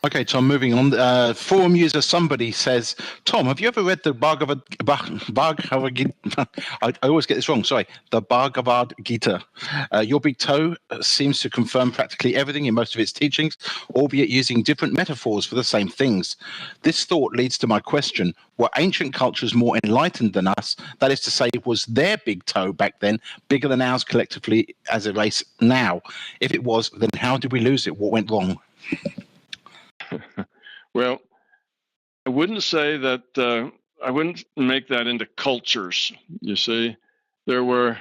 Okay, Tom, moving on. Forum user somebody says, Tom, have you ever read the Bhagavad Gita? I always get this wrong, sorry. The Bhagavad Gita. Your big toe seems to confirm practically everything in most of its teachings, albeit using different metaphors for the same things. This thought leads to my question. Were ancient cultures more enlightened than us? That is to say, was their big toe back then bigger than ours collectively as a race now? If it was, then how did we lose it? What went wrong? Well, I wouldn't say that, I wouldn't make that into cultures. You see, there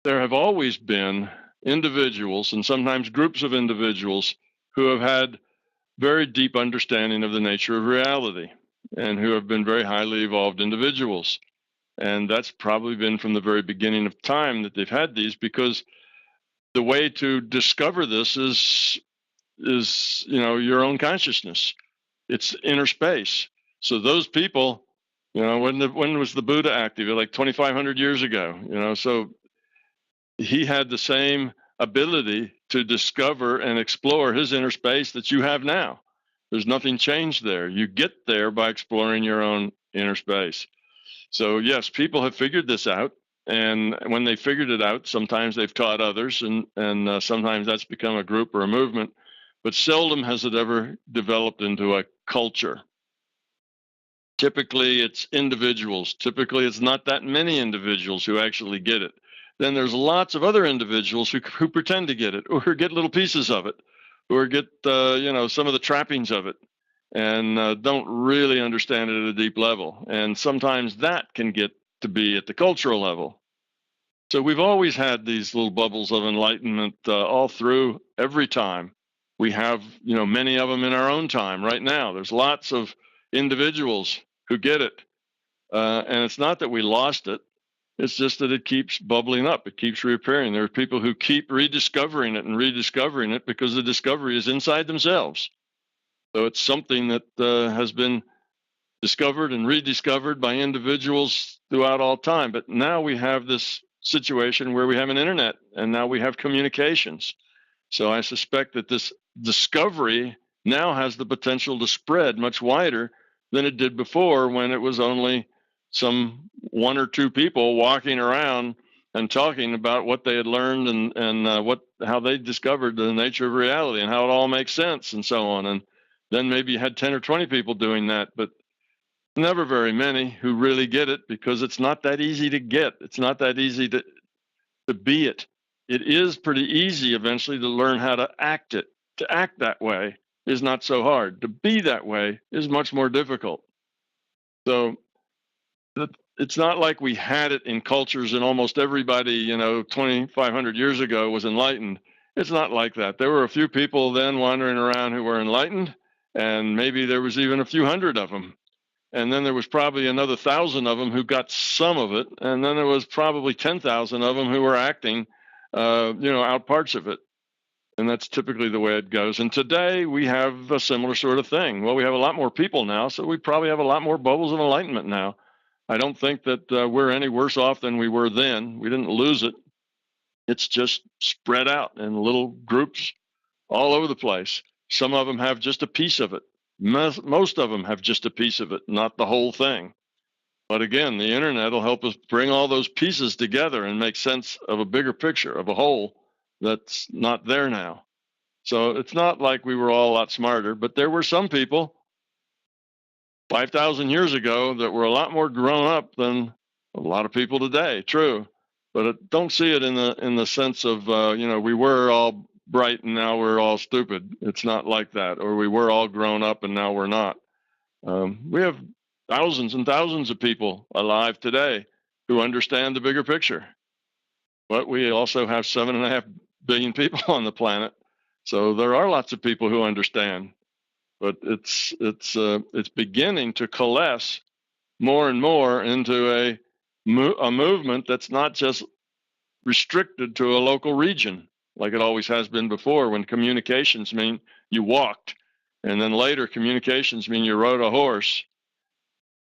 have always been individuals and sometimes groups of individuals who have had very deep understanding of the nature of reality and who have been very highly evolved individuals. And that's probably been from the very beginning of time that they've had these, because the way to discover this is your own consciousness. It's inner space. So those people, when was the Buddha active? Like 2,500 years ago, so he had the same ability to discover and explore his inner space that you have now. There's nothing changed there. You get there by exploring your own inner space. So yes, people have figured this out. And when they figured it out, sometimes they've taught others, and sometimes that's become a group or a movement. But seldom has it ever developed into a culture. Typically, it's individuals. Typically, it's not that many individuals who actually get it. Then there's lots of other individuals who pretend to get it, or who get little pieces of it, or get some of the trappings of it, and don't really understand it at a deep level. And sometimes that can get to be at the cultural level. So we've always had these little bubbles of enlightenment all through every time. We have, many of them in our own time right now. There's lots of individuals who get it. And it's not that we lost it. It's just that it keeps bubbling up. It keeps reappearing. There are people who keep rediscovering it because the discovery is inside themselves. So it's something that has been discovered and rediscovered by individuals throughout all time. But now we have this situation where we have an internet, and now we have communications. So I suspect that this discovery now has the potential to spread much wider than it did before, when it was only some one or two people walking around and talking about what they had learned and how they discovered the nature of reality and how it all makes sense and so on. And then maybe you had 10 or 20 people doing that, but never very many who really get it, because it's not that easy to get. It's not that easy to be it. It is pretty easy eventually to learn how to act it. To act that way is not so hard. To be that way is much more difficult. So it's not like we had it in cultures and almost everybody, 2,500 years ago was enlightened. It's not like that. There were a few people then wandering around who were enlightened, and maybe there was even a few hundred of them. And then there was probably another 1,000 of them who got some of it. And then there was probably 10,000 of them who were acting, out parts of it. And that's typically the way it goes. And today we have a similar sort of thing. Well, we have a lot more people now, so we probably have a lot more bubbles of enlightenment now. I don't think that we're any worse off than we were then. We didn't lose it. It's just spread out in little groups all over the place. Some of them have just a piece of it. Most of them have just a piece of it, not the whole thing. But again, the internet will help us bring all those pieces together and make sense of a bigger picture, of a whole that's not there now. So it's not like we were all a lot smarter, but there were some people 5,000 years ago that were a lot more grown up than a lot of people today. True, but don't see it in the sense of we were all bright and now we're all stupid. It's not like that. Or we were all grown up and now we're not. We have thousands and thousands of people alive today who understand the bigger picture. But we also have 7.5 billion people on the planet, so there are lots of people who understand. But it's beginning to coalesce more and more into a movement that's not just restricted to a local region, like it always has been before, when communications mean you walked, and then later communications mean you rode a horse.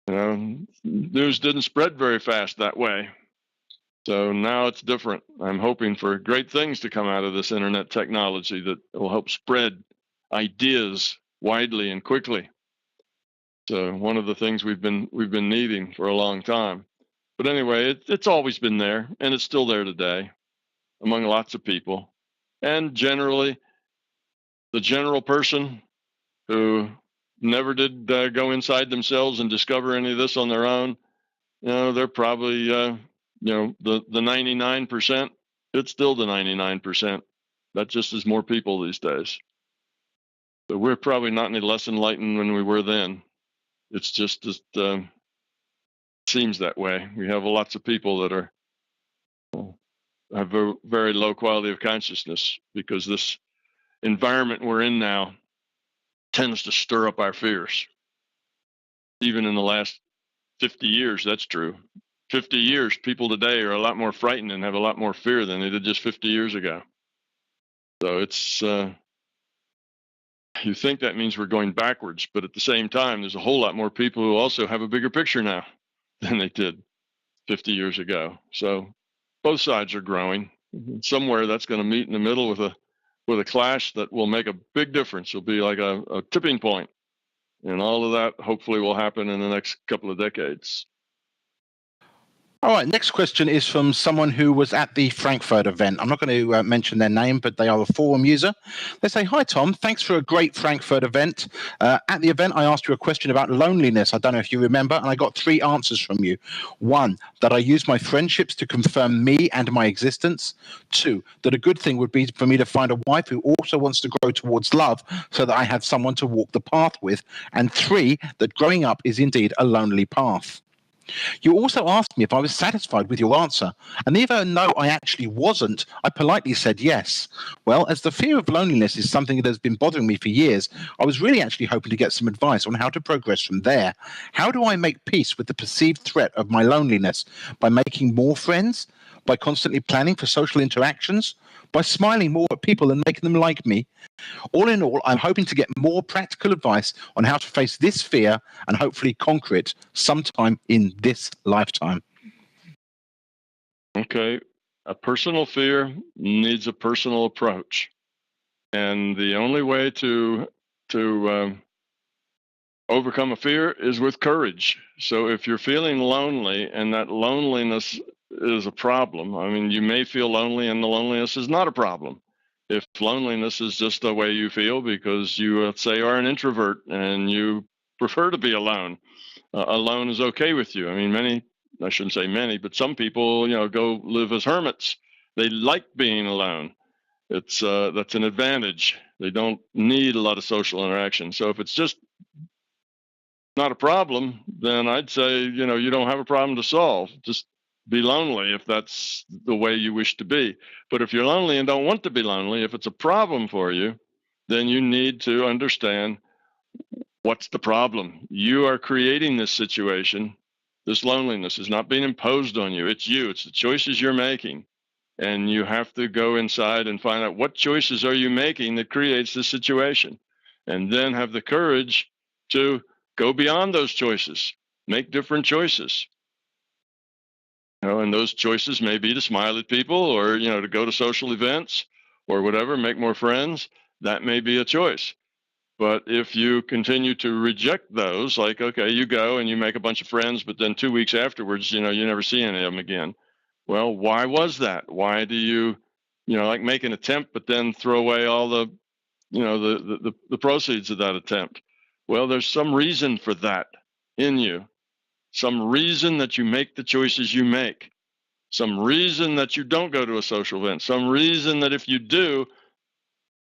News didn't spread very fast that way. So now it's different. I'm hoping for great things to come out of this internet technology that will help spread ideas widely and quickly. So one of the things we've been needing for a long time. But anyway, it's always been there, and it's still there today among lots of people. And generally, the general person who never did go inside themselves and discover any of this on their own, they're probably, the 99%. It's still the 99%. That just is more people these days. So we're probably not any less enlightened than we were then. It's just seems that way. We have lots of people that have a very low quality of consciousness because this environment we're in now tends to stir up our fears. Even in the last 50 years, that's true. 50 years, people today are a lot more frightened and have a lot more fear than they did just 50 years ago. So it's, you think that means we're going backwards, but at the same time, there's a whole lot more people who also have a bigger picture now than they did 50 years ago. So both sides are growing. Somewhere that's going to meet in the middle with a clash that will make a big difference. It'll be like a tipping point. And all of that hopefully will happen in the next couple of decades. All right, next question is from someone who was at the Frankfurt event. I'm not going to mention their name, but they are a forum user. They say, "Hi, Tom. Thanks for a great Frankfurt event. At the event, I asked you a question about loneliness. I don't know if you remember, and I got 3 answers from you. 1, that I use my friendships to confirm me and my existence. 2, that a good thing would be for me to find a wife who also wants to grow towards love so that I have someone to walk the path with. And 3, that growing up is indeed a lonely path. You also asked me if I was satisfied with your answer, and even though I actually wasn't, I politely said yes. Well, as the fear of loneliness is something that has been bothering me for years, I was really actually hoping to get some advice on how to progress from there. How do I make peace with the perceived threat of my loneliness? By making more friends? By constantly planning for social interactions? By smiling more at people and making them like me? All in all, I'm hoping to get more practical advice on how to face this fear and hopefully conquer it sometime in this lifetime." Okay. A personal fear needs a personal approach. And the only way to overcome a fear is with courage. So if you're feeling lonely and that loneliness is a problem, I mean, you may feel lonely and the loneliness is not a problem. If loneliness is just the way you feel because you, let's say, are an introvert and you prefer to be alone, alone is okay with you. I mean, I shouldn't say many, but some people, go live as hermits. They like being alone. It's that's an advantage. They don't need a lot of social interaction. So if it's just not a problem, then I'd say, you don't have a problem to solve. Just be lonely if that's the way you wish to be. But if you're lonely and don't want to be lonely, if it's a problem for you, then you need to understand what's the problem. You are creating this situation. This loneliness is not being imposed on you. It's you. It's the choices you're making. And you have to go inside and find out what choices are you making that creates this situation. And then have the courage to go beyond those choices, make different choices. And those choices may be to smile at people or, to go to social events or whatever, make more friends. That may be a choice. But if you continue to reject those, like, okay, you go and you make a bunch of friends, but then 2 weeks afterwards, you never see any of them again. Well, why was that? Why do you, like make an attempt, but then throw away all the, the proceeds of that attempt? Well, there's some reason for that in you. Some reason that you make the choices you make. Some reason that you don't go to a social event. Some reason that if you do,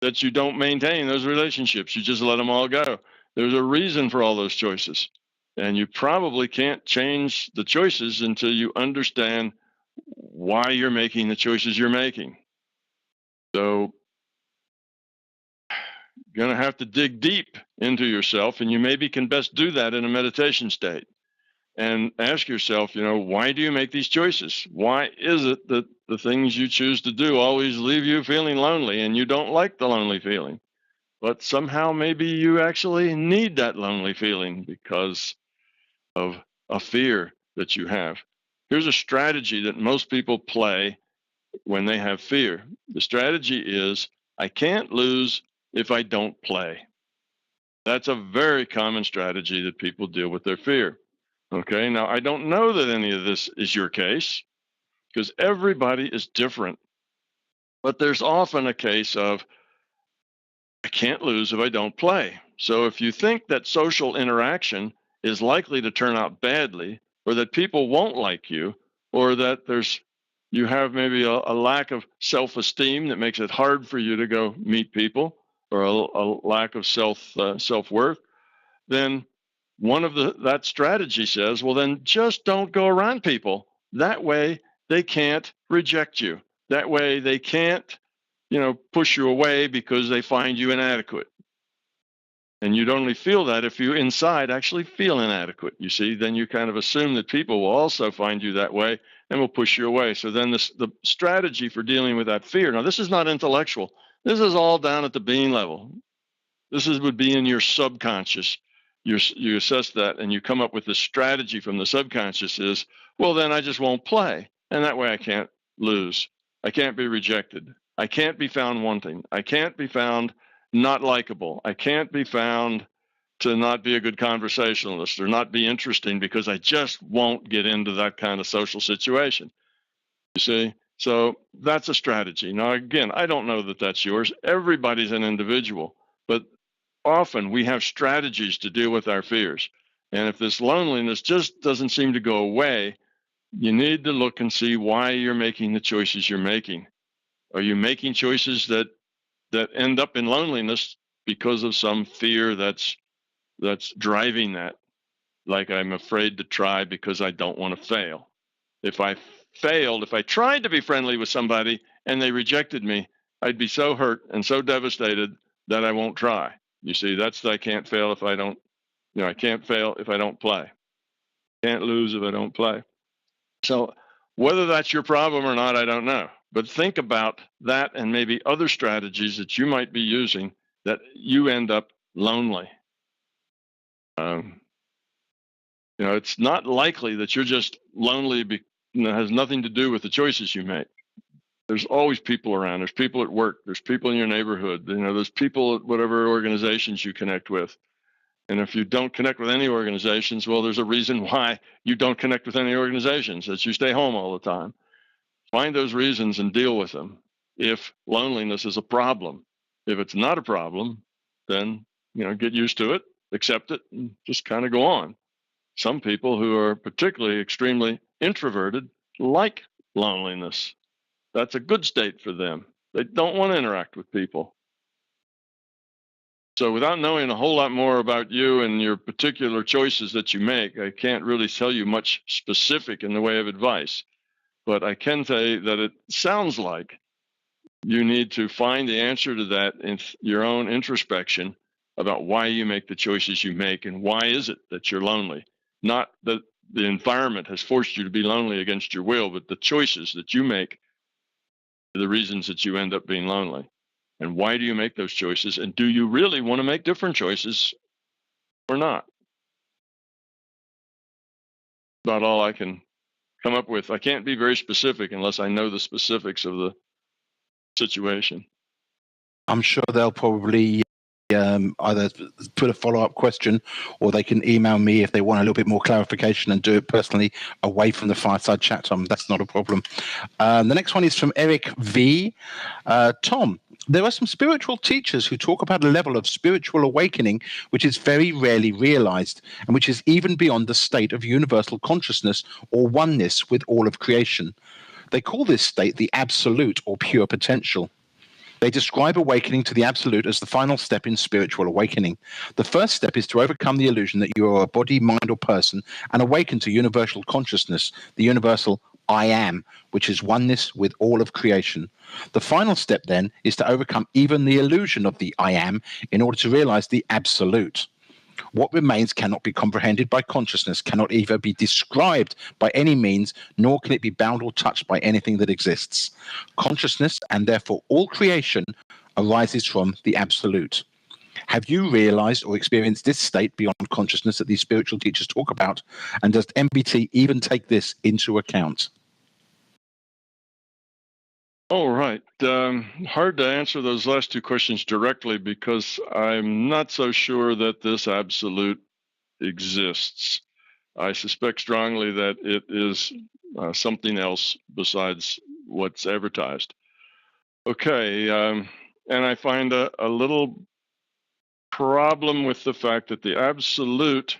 that you don't maintain those relationships. You just let them all go. There's a reason for all those choices. And you probably can't change the choices until you understand why you're making the choices you're making. So you're going to have to dig deep into yourself, and you maybe can best do that in a meditation state. And ask yourself, why do you make these choices? Why is it that the things you choose to do always leave you feeling lonely and you don't like the lonely feeling? But somehow maybe you actually need that lonely feeling because of a fear that you have. Here's a strategy that most people play when they have fear. The strategy is, I can't lose if I don't play. That's a very common strategy that people deal with their fear. Okay, now I don't know that any of this is your case because everybody is different. But there's often a case of, I can't lose if I don't play. So if you think that social interaction is likely to turn out badly, or that people won't like you, or that you have maybe a lack of self-esteem that makes it hard for you to go meet people, or a lack of self-worth, then that strategy says, well, then just don't go around people. That way they can't reject you. That way they can't, push you away because they find you inadequate. And you'd only feel that if you inside actually feel inadequate. You see, then you kind of assume that people will also find you that way and will push you away. So then the strategy for dealing with that fear. Now, this is not intellectual. This is all down at the being level. Would be in your subconscious. You assess that and you come up with the strategy from the subconscious is, well, then I just won't play. And that way I can't lose. I can't be rejected. I can't be found wanting. I can't be found not likable. I can't be found to not be a good conversationalist or not be interesting because I just won't get into that kind of social situation. You see? So that's a strategy. Now, again, I don't know that that's yours. Everybody's an individual, but often we have strategies to deal with our fears. And if this loneliness just doesn't seem to go away, you need to look and see why you're making the choices you're making. Are you making choices that end up in loneliness because of some fear that's driving that? Like, I'm afraid to try because I don't want to fail. If I tried to be friendly with somebody and they rejected me, I'd be so hurt and so devastated that I won't try. You see, that's I can't fail if I don't, I can't fail if I don't play. Can't lose if I don't play. So whether that's your problem or not, I don't know. But think about that and maybe other strategies that you might be using that you end up lonely. It's not likely that you're just lonely. It has nothing to do with the choices you make. There's always people around. There's people at work. There's people in your neighborhood. There's people at whatever organizations you connect with. And if you don't connect with any organizations, well, there's a reason why you don't connect with any organizations, that you stay home all the time. Find those reasons and deal with them if loneliness is a problem. If it's not a problem, then, get used to it, accept it, and just kind of go on. Some people who are particularly extremely introverted like loneliness. That's a good state for them. They don't want to interact with people. So without knowing a whole lot more about you and your particular choices that you make, I can't really tell you much specific in the way of advice. But I can say that it sounds like you need to find the answer to that in your own introspection about why you make the choices you make and why is it that you're lonely. Not that the environment has forced you to be lonely against your will, but the choices that you make are the reasons that you end up being lonely. And why do you make those choices? And do you really want to make different choices or not? About all I can come up with. I can't be very specific unless I know the specifics of the situation. I'm sure they'll probably either put a follow-up question or they can email me if they want a little bit more clarification and do it personally away from the Fireside Chat, Tom. That's not a problem. The next one is from Eric V. Tom, there are some spiritual teachers who talk about a level of spiritual awakening which is very rarely realized and which is even beyond the state of universal consciousness or oneness with all of creation. They call this state the absolute or pure potential. They describe awakening to the absolute as the final step in spiritual awakening. The first step is to overcome the illusion that you are a body, mind, or person and awaken to universal consciousness, the universal I am, which is oneness with all of creation. The final step then is to overcome even the illusion of the I am in order to realize the absolute. What remains cannot be comprehended by consciousness, cannot either be described by any means, nor can it be bound or touched by anything that exists. Consciousness, and therefore all creation, arises from the absolute. Have you realized or experienced this state beyond consciousness that these spiritual teachers talk about? And does MBT even take this into account? All right. Hard to answer those last two questions directly because I'm not so sure that this absolute exists. I suspect strongly that it is something else besides what's advertised. Okay. And I find a little problem with the fact that the absolute,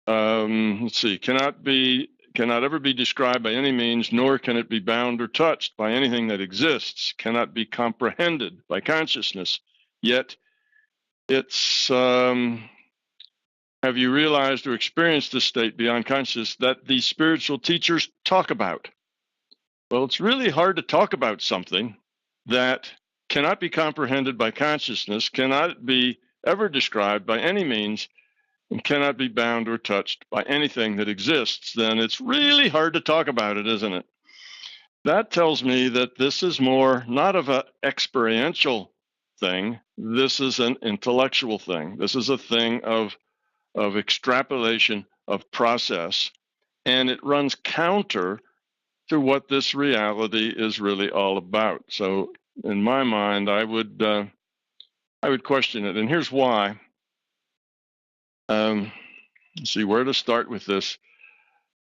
cannot ever be described by any means, nor can it be bound or touched by anything that exists, cannot be comprehended by consciousness. Yet it's, have you realized or experienced this state beyond consciousness that these spiritual teachers talk about? Well, it's really hard to talk about something that cannot be comprehended by consciousness, cannot be ever described by any means, and cannot be bound or touched by anything that exists. Then it's really hard to talk about it, isn't it? That tells me that this is more not of an experiential thing. This is an intellectual thing. This is a thing of extrapolation of process, and it runs counter to what this reality is really all about. So in my mind, I would question it, and here's why. Let's see where to start with this.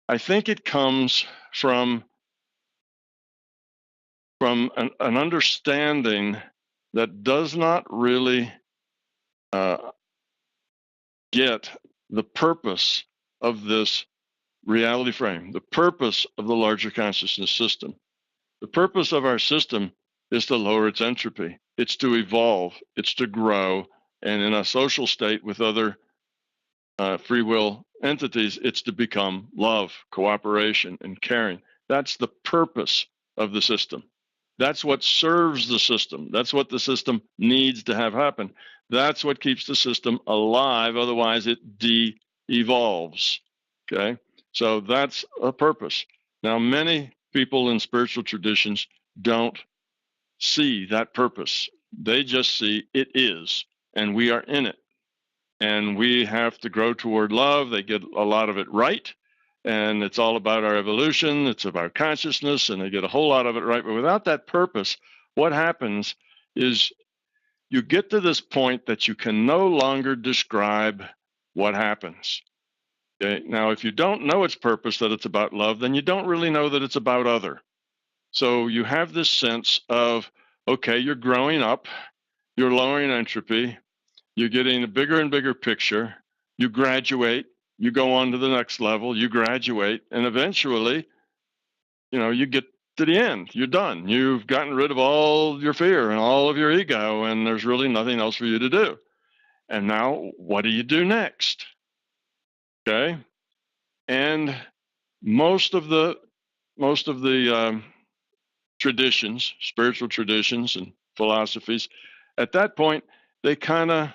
I think it comes from an understanding that does not really get the purpose of this reality frame, the purpose of the larger consciousness system. The purpose of our system is to lower its entropy. It's to evolve. It's to grow. And in a social state with other free will entities, it's to become love, cooperation, and caring. That's the purpose of the system. That's what serves the system. That's what the system needs to have happen. That's what keeps the system alive. Otherwise, it de-evolves. Okay? So that's a purpose. Now, many people in spiritual traditions don't see that purpose. They just see it is, and we are in it. And we have to grow toward love. They get a lot of it right. And it's all about our evolution. It's about consciousness, and they get a whole lot of it right. But without that purpose, what happens is you get to this point that you can no longer describe what happens. Okay? Now, if you don't know its purpose, that it's about love, then you don't really know that it's about other. So you have this sense of, okay, you're growing up, you're lowering entropy, you're getting a bigger and bigger picture, you graduate, you go on to the next level, you graduate, and eventually, you get to the end. You're done. You've gotten rid of all your fear and all of your ego, and there's really nothing else for you to do. And now, what do you do next? Okay? And most of the traditions, spiritual traditions and philosophies, at that point, they kind of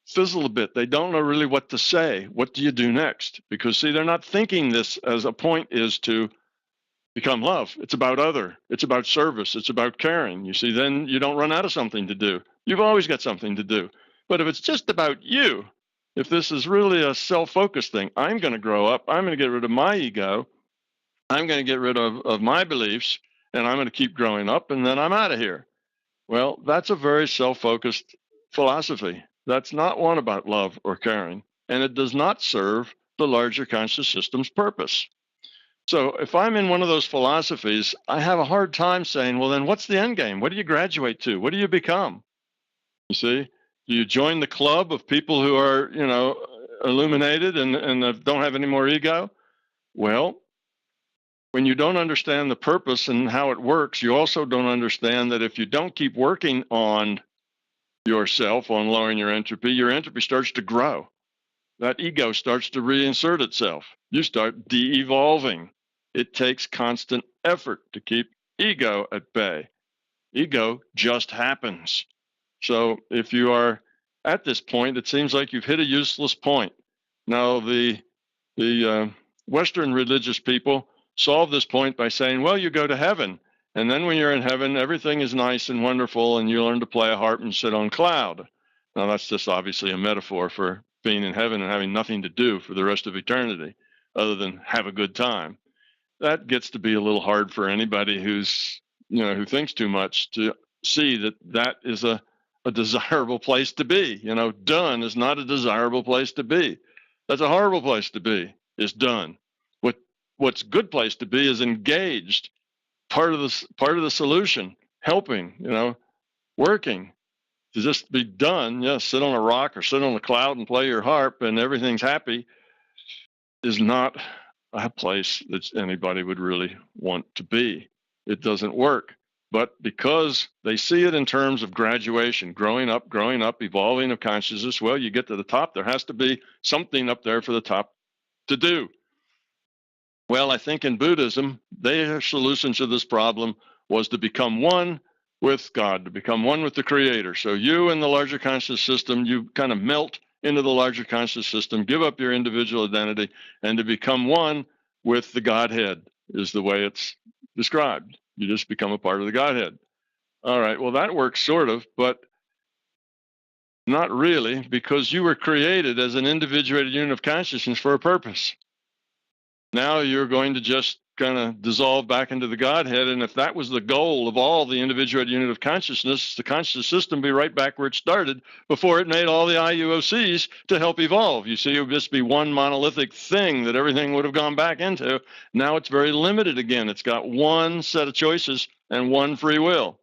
fizzle a bit. They don't know really what to say. What do you do next? Because, see, they're not thinking this as a point is to become love. It's about other. It's about service. It's about caring. You see, then you don't run out of something to do. You've always got something to do. But if it's just about you, if this is really a self-focused thing, I'm going to grow up. I'm going to get rid of my ego. I'm going to get rid of my beliefs, and I'm going to keep growing up, and then I'm out of here. Well, that's a very self-focused philosophy. That's not one about love or caring, and it does not serve the larger conscious system's purpose. So if I'm in one of those philosophies, I have a hard time saying, well, then what's the end game? What do you graduate to? What do you become? You see, do you join the club of people who are, illuminated and don't have any more ego? Well, when you don't understand the purpose and how it works, you also don't understand that if you don't keep working on yourself, on lowering your entropy starts to grow. That ego starts to reinsert itself. You start de-evolving. It takes constant effort to keep ego at bay. Ego just happens. So if you are at this point, it seems like you've hit a useless point. Now, the Western religious people solve this point by saying, well, you go to heaven. And then when you're in heaven, everything is nice and wonderful, and you learn to play a harp and sit on a cloud. Now, that's just obviously a metaphor for being in heaven and having nothing to do for the rest of eternity other than have a good time. That gets to be a little hard for anybody who's who thinks too much to see that that is a desirable place to be. Done is not a desirable place to be. That's a horrible place to be, is done. What's a good place to be is engaged, part of the solution, helping, working. To just be done, sit on a rock or sit on a cloud and play your harp and everything's happy, is not a place that anybody would really want to be. It doesn't work. But because they see it in terms of graduation, growing up, evolving of consciousness, well, you get to the top, there has to be something up there for the top to do. Well, I think in Buddhism, their solution to this problem was to become one with God, to become one with the Creator. So you and the larger conscious system, you kind of melt into the larger conscious system, give up your individual identity, and to become one with the Godhead is the way it's described. You just become a part of the Godhead. All right, well, that works sort of, but not really, because you were created as an individuated unit of consciousness for a purpose. Now you're going to just kind of dissolve back into the Godhead, and if that was the goal of all the individuated unit of consciousness, the conscious system be right back where it started before it made all the IUOCs to help evolve. You see, it would just be one monolithic thing that everything would have gone back into. Now it's very limited again. It's got one set of choices and one free will.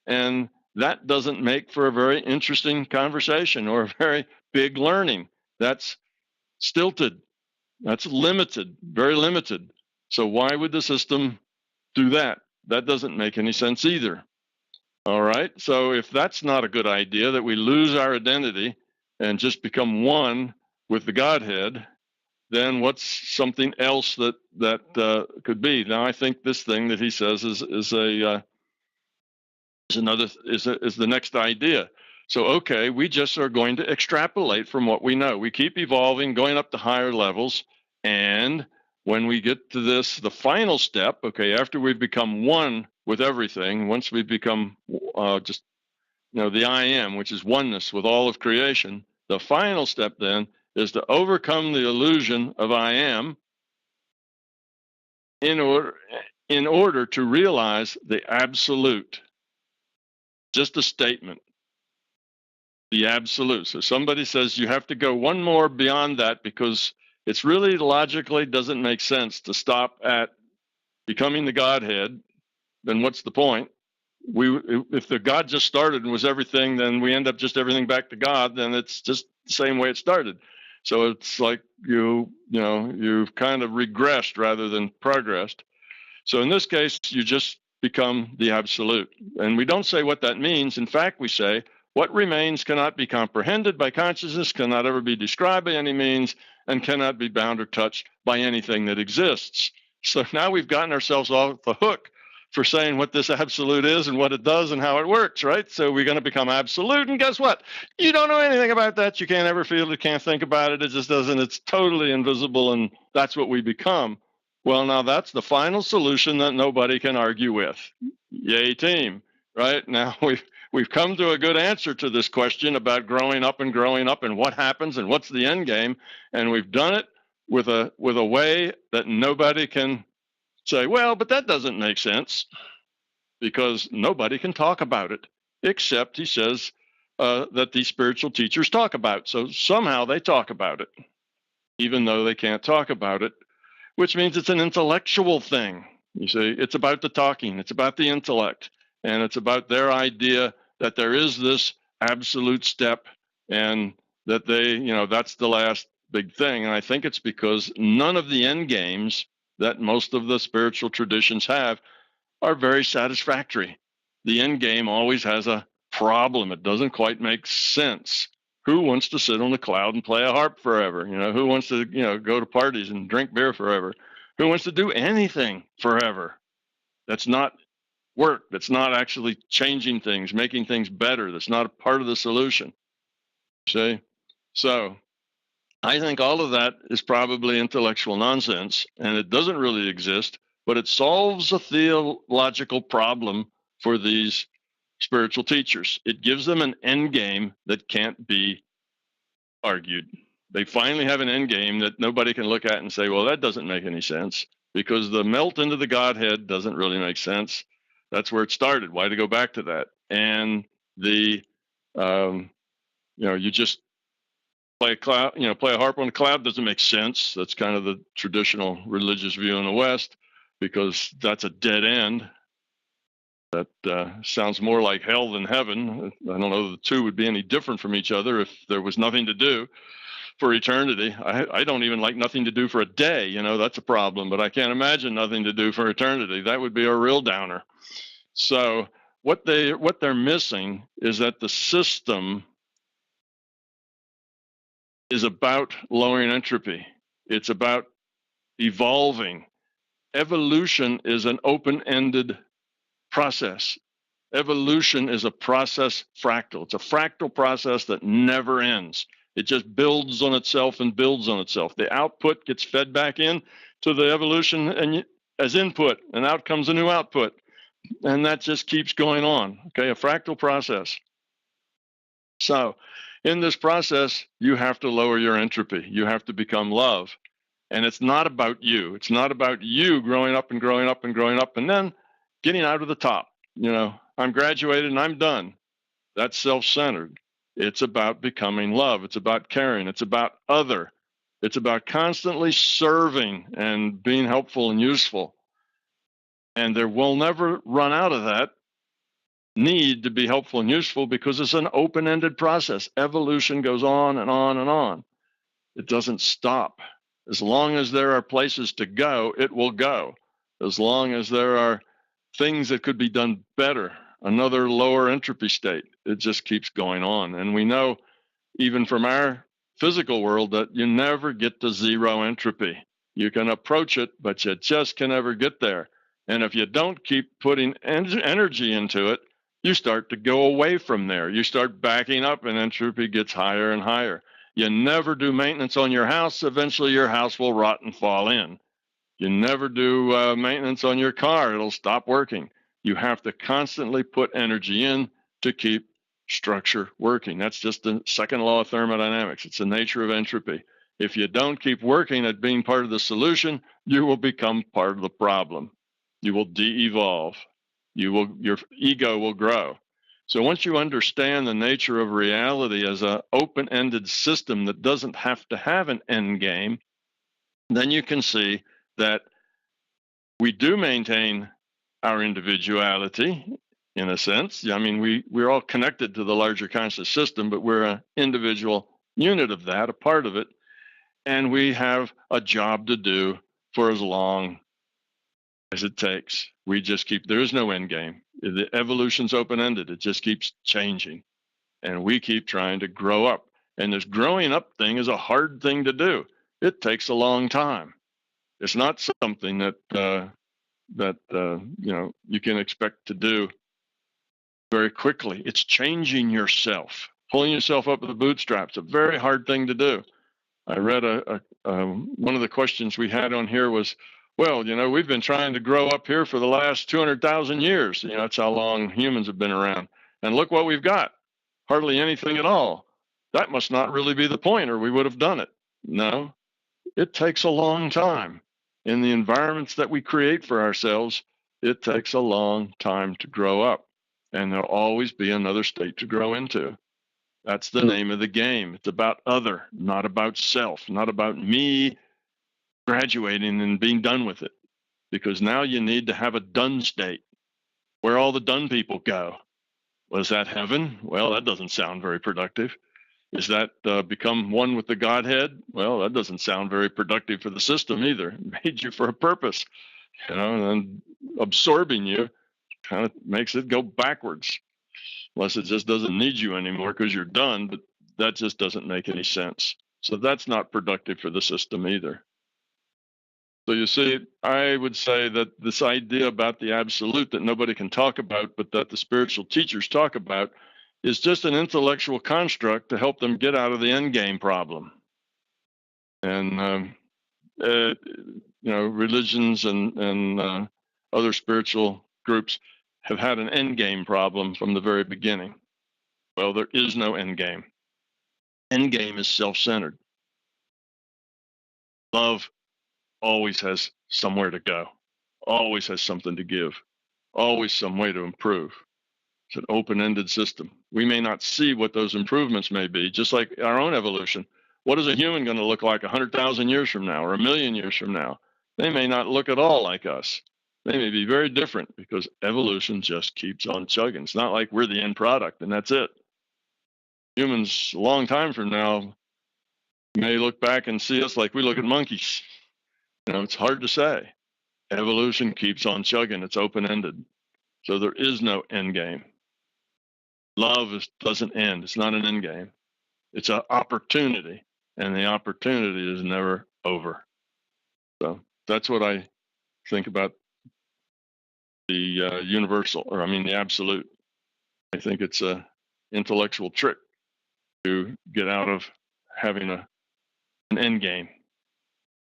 And that doesn't make for a very interesting conversation or a very big learning. That's stilted. That's limited, very limited. So why would the system do that? That doesn't make any sense either. All right. So if that's not a good idea, that we lose our identity and just become one with the Godhead, then what's something else that could be? Now, I think this thing that he says is the next idea. So, okay, we just are going to extrapolate from what we know. We keep evolving, going up to higher levels. And when we get to the final step, okay, after we've become one with everything, once we become the I am, which is oneness with all of creation, the final step then is to overcome the illusion of I am in order to realize the absolute. Just a statement. The absolute. So somebody says you have to go one more beyond that because it's really logically doesn't make sense to stop at becoming the Godhead. Then what's the point? If the God just started and was everything, then we end up just everything back to God. Then it's just the same way it started. So it's like you've kind of regressed rather than progressed. So in this case, you just become the absolute. And we don't say what that means. In fact, we say what remains cannot be comprehended by consciousness, cannot ever be described by any means, and cannot be bound or touched by anything that exists. So now we've gotten ourselves off the hook for saying what this absolute is and what it does and how it works, right? So we're going to become absolute, and guess what? You don't know anything about that. You can't ever feel it, can't think about it. It just doesn't. It's totally invisible, and that's what we become. Well, now that's the final solution that nobody can argue with. Yay, team, right? Now we've come to a good answer to this question about growing up and what happens and what's the end game, and we've done it with a way that nobody can say, well, but that doesn't make sense, because nobody can talk about it, except he says that these spiritual teachers talk about. So somehow they talk about it, even though they can't talk about it, which means it's an intellectual thing. You see, it's about the talking, it's about the intellect, and it's about their idea that there is this absolute step and that that's the last big thing. And I think it's because none of the end games that most of the spiritual traditions have are very satisfactory. The end game always has a problem. It doesn't quite make sense. Who wants to sit on the cloud and play a harp forever? Who wants to, go to parties and drink beer forever? Who wants to do anything forever? That's not work. That's not actually changing things, making things better. That's not a part of the solution. See? So I think all of that is probably intellectual nonsense, and it doesn't really exist, but it solves a theological problem for these spiritual teachers. It gives them an end game that can't be argued. They finally have an end game that nobody can look at and say, well, that doesn't make any sense, because the melt into the Godhead doesn't really make sense. That's where it started. Why to go back to that? And the, you just play a cloud, play a harp on a cloud doesn't make sense. That's kind of the traditional religious view in the West, because that's a dead end. That sounds more like hell than heaven. I don't know that the two would be any different from each other if there was nothing to do for eternity. I don't even like nothing to do for a day. That's a problem, but I can't imagine nothing to do for eternity. That would be a real downer. So what they're missing is that the system is about lowering entropy. It's about evolving. Evolution is an open-ended process. Evolution is a process fractal. It's a fractal process that never ends. It just builds on itself and builds on itself. The output gets fed back in to the evolution and as input, and out comes a new output. And that just keeps going on. Okay, a fractal process. So in this process, you have to lower your entropy. You have to become love. And it's not about you. It's not about you growing up and growing up and growing up and then getting out of the top. I'm graduated and I'm done. That's self-centered. It's about becoming love. It's about caring. It's about other. It's about constantly serving and being helpful and useful. And there will never run out of that need to be helpful and useful, because it's an open-ended process. Evolution goes on and on and on. It doesn't stop. As long as there are places to go, it will go. As long as there are things that could be done better, another lower entropy state, it just keeps going on. And we know even from our physical world that you never get to zero entropy. You can approach it, but you just can never get there. And if you don't keep putting energy into it, you start to go away from there. You start backing up and entropy gets higher and higher. You never do maintenance on your house, eventually your house will rot and fall in. You never do maintenance on your car, it'll stop working. You have to constantly put energy in to keep structure working. That's just the second law of thermodynamics. It's the nature of entropy. If you don't keep working at being part of the solution, you will become part of the problem. You will de-evolve. Your ego will grow. So once you understand the nature of reality as an open-ended system that doesn't have to have an end game, then you can see that we do maintain our individuality in a sense. I mean, we're all connected to the larger conscious system, but we're an individual unit of that, a part of it. And we have a job to do for as long as it takes. We just there is no end game. The evolution's open-ended. It just keeps changing. And we keep trying to grow up. And this growing up thing is a hard thing to do. It takes a long time. It's not something that you can expect to do very quickly. It's changing yourself, pulling yourself up with the bootstraps. A very hard thing to do. I read one of the questions we had on here was, well, we've been trying to grow up here for the last 200,000 years. That's how long humans have been around. And look what we've got. Hardly anything at all. That must not really be the point, or we would have done it. No, it takes a long time. In the environments that we create for ourselves, it takes a long time to grow up. And there'll always be another state to grow into. That's the name of the game. It's about other, not about self, not about me graduating and being done with it. Because now you need to have a done state where all the done people go. Was that heaven? Well, that doesn't sound very productive. Is that become one with the Godhead? Well, that doesn't sound very productive for the system either. It made you for a purpose, and absorbing you kind of makes it go backwards. Unless it just doesn't need you anymore because you're done, but that just doesn't make any sense. So that's not productive for the system either. So you see, I would say that this idea about the absolute that nobody can talk about, but that the spiritual teachers talk about, is just an intellectual construct to help them get out of the end game problem. And religions and other spiritual groups have had an end game problem from the very beginning. Well, there is no end game. End game is self-centered. Love always has somewhere to go, always has something to give. always some way to improve. It's an open-ended system. We may not see what those improvements may be, just like our own evolution. What is a human going to look like 100,000 years from now or 1,000,000 years from now? They may not look at all like us. They may be very different because evolution just keeps on chugging. It's not like we're the end product and that's it. Humans, a long time from now, may look back and see us like we look at monkeys. It's hard to say. Evolution keeps on chugging. It's open-ended. So there is no end game. Love doesn't end. It's not an end game. It's an opportunity, and the opportunity is never over. So that's what I think about the universal, or the absolute. I think it's an intellectual trick to get out of having an end game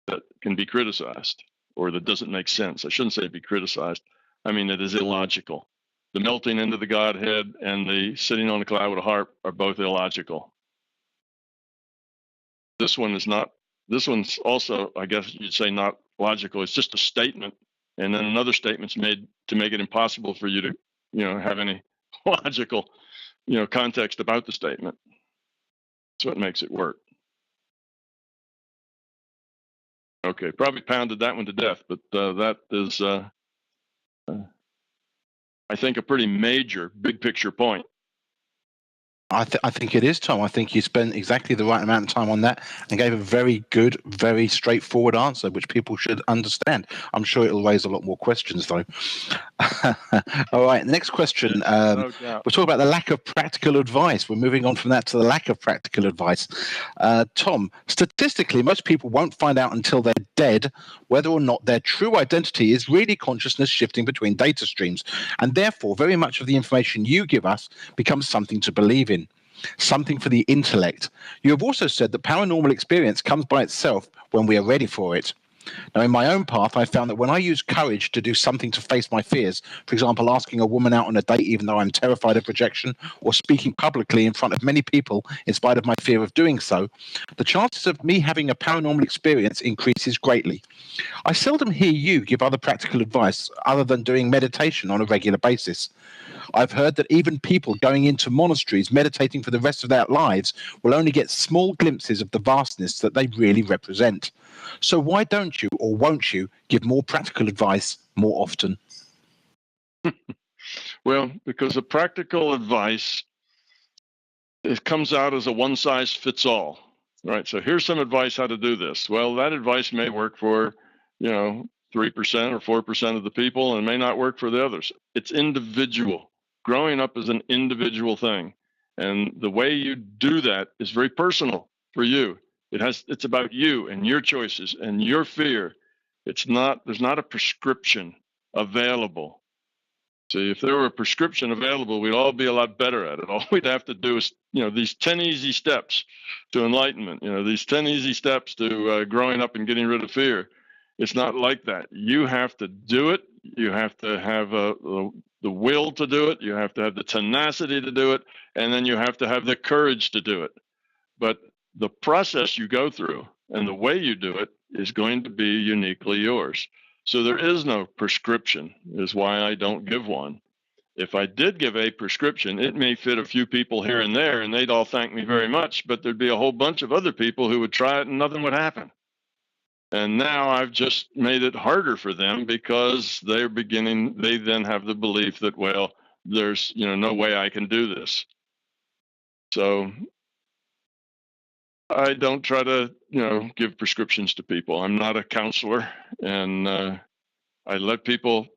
that can be criticized or that doesn't make sense. I shouldn't say be criticized. It is illogical. The melting into the Godhead and the sitting on a cloud with a harp are both illogical. This one is not. This one's also, I guess you'd say, not logical. It's just a statement, and then another statement's made to make it impossible for you to, have any logical, context about the statement. That's what makes it work. Okay, probably pounded that one to death, but that is, I think, a pretty major big picture point. I think it is, Tom. I think you spent exactly the right amount of time on that and gave a very good, very straightforward answer, which people should understand. I'm sure it'll raise a lot more questions, though. All right, the next question. No doubt. We're talking about the lack of practical advice. We're moving on from that to the lack of practical advice. Tom, statistically, most people won't find out until they're dead whether or not their true identity is really consciousness shifting between data streams. And therefore, very much of the information you give us becomes something to believe in. Something for the intellect. You have also said that paranormal experience comes by itself when we are ready for it. Now, in my own path, I found that when I use courage to do something to face my fears, for example, asking a woman out on a date even though I'm terrified of rejection, or speaking publicly in front of many people in spite of my fear of doing so, the chances of me having a paranormal experience increases greatly. I seldom hear you give other practical advice other than doing meditation on a regular basis. I've heard that even people going into monasteries meditating for the rest of their lives will only get small glimpses of the vastness that they really represent. So why don't you, or won't you, give more practical advice more often? Well, because the practical advice, it comes out as a one-size-fits-all, right? So here's some advice how to do this. Well, that advice may work for, 3% or 4% of the people, and may not work for the others. It's individual. Growing up is an individual thing, and the way you do that is very personal for you. It's about you and your choices and your fear. There's not a prescription available. See, if there were a prescription available, we'd all be a lot better at it. All we'd have to do is, these 10 easy steps to enlightenment, these 10 easy steps to growing up and getting rid of fear. It's not like that. You have to do it. You have to have the will to do it. You have to have the tenacity to do it. And then you have to have the courage to do it. But the process you go through and the way you do it is going to be uniquely yours. So there is no prescription, is why I don't give one. If I did give a prescription, it may fit a few people here and there, and they'd all thank me very much, but there'd be a whole bunch of other people who would try it and nothing would happen. And now I've just made it harder for them because they then have the belief that, well, there's, no way I can do this. So I don't try to, give prescriptions to people. I'm not a counselor, and I let people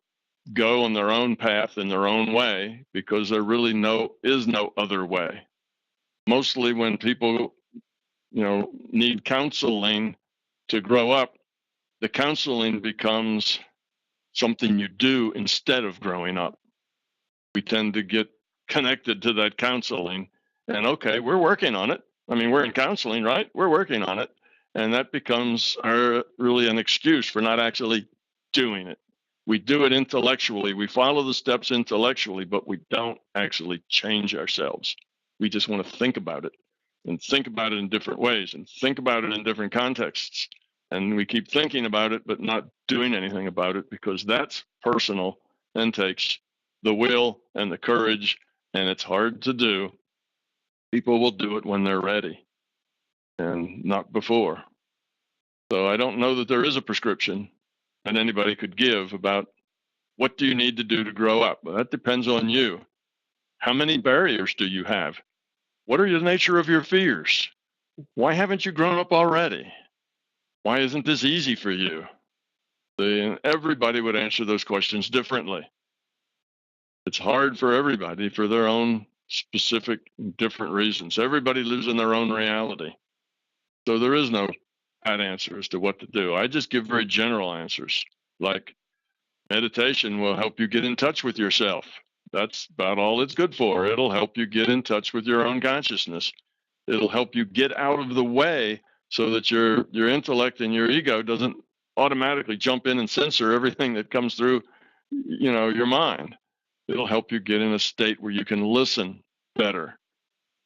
go on their own path in their own way because there really is no other way. Mostly when people, need counseling to grow up, the counseling becomes something you do instead of growing up. We tend to get connected to that counseling, and okay, we're working on it. We're in counseling, right? We're working on it. And that becomes really an excuse for not actually doing it. We do it intellectually. We follow the steps intellectually, but we don't actually change ourselves. We just want to think about it and think about it in different ways and think about it in different contexts. And we keep thinking about it, but not doing anything about it because that's personal and takes the will and the courage, and it's hard to do. People will do it when they're ready and not before. So I don't know that there is a prescription that anybody could give about what do you need to do to grow up. Well, that depends on you. How many barriers do you have? What are the nature of your fears? Why haven't you grown up already? Why isn't this easy for you? Everybody would answer those questions differently. It's hard for everybody for their own specific, different reasons. Everybody lives in their own reality. So there is no bad answer as to what to do. I just give very general answers, like meditation will help you get in touch with yourself. That's about all it's good for. It'll help you get in touch with your own consciousness. It'll help you get out of the way so that your intellect and your ego doesn't automatically jump in and censor everything that comes through, your mind. It'll help you get in a state where you can listen better.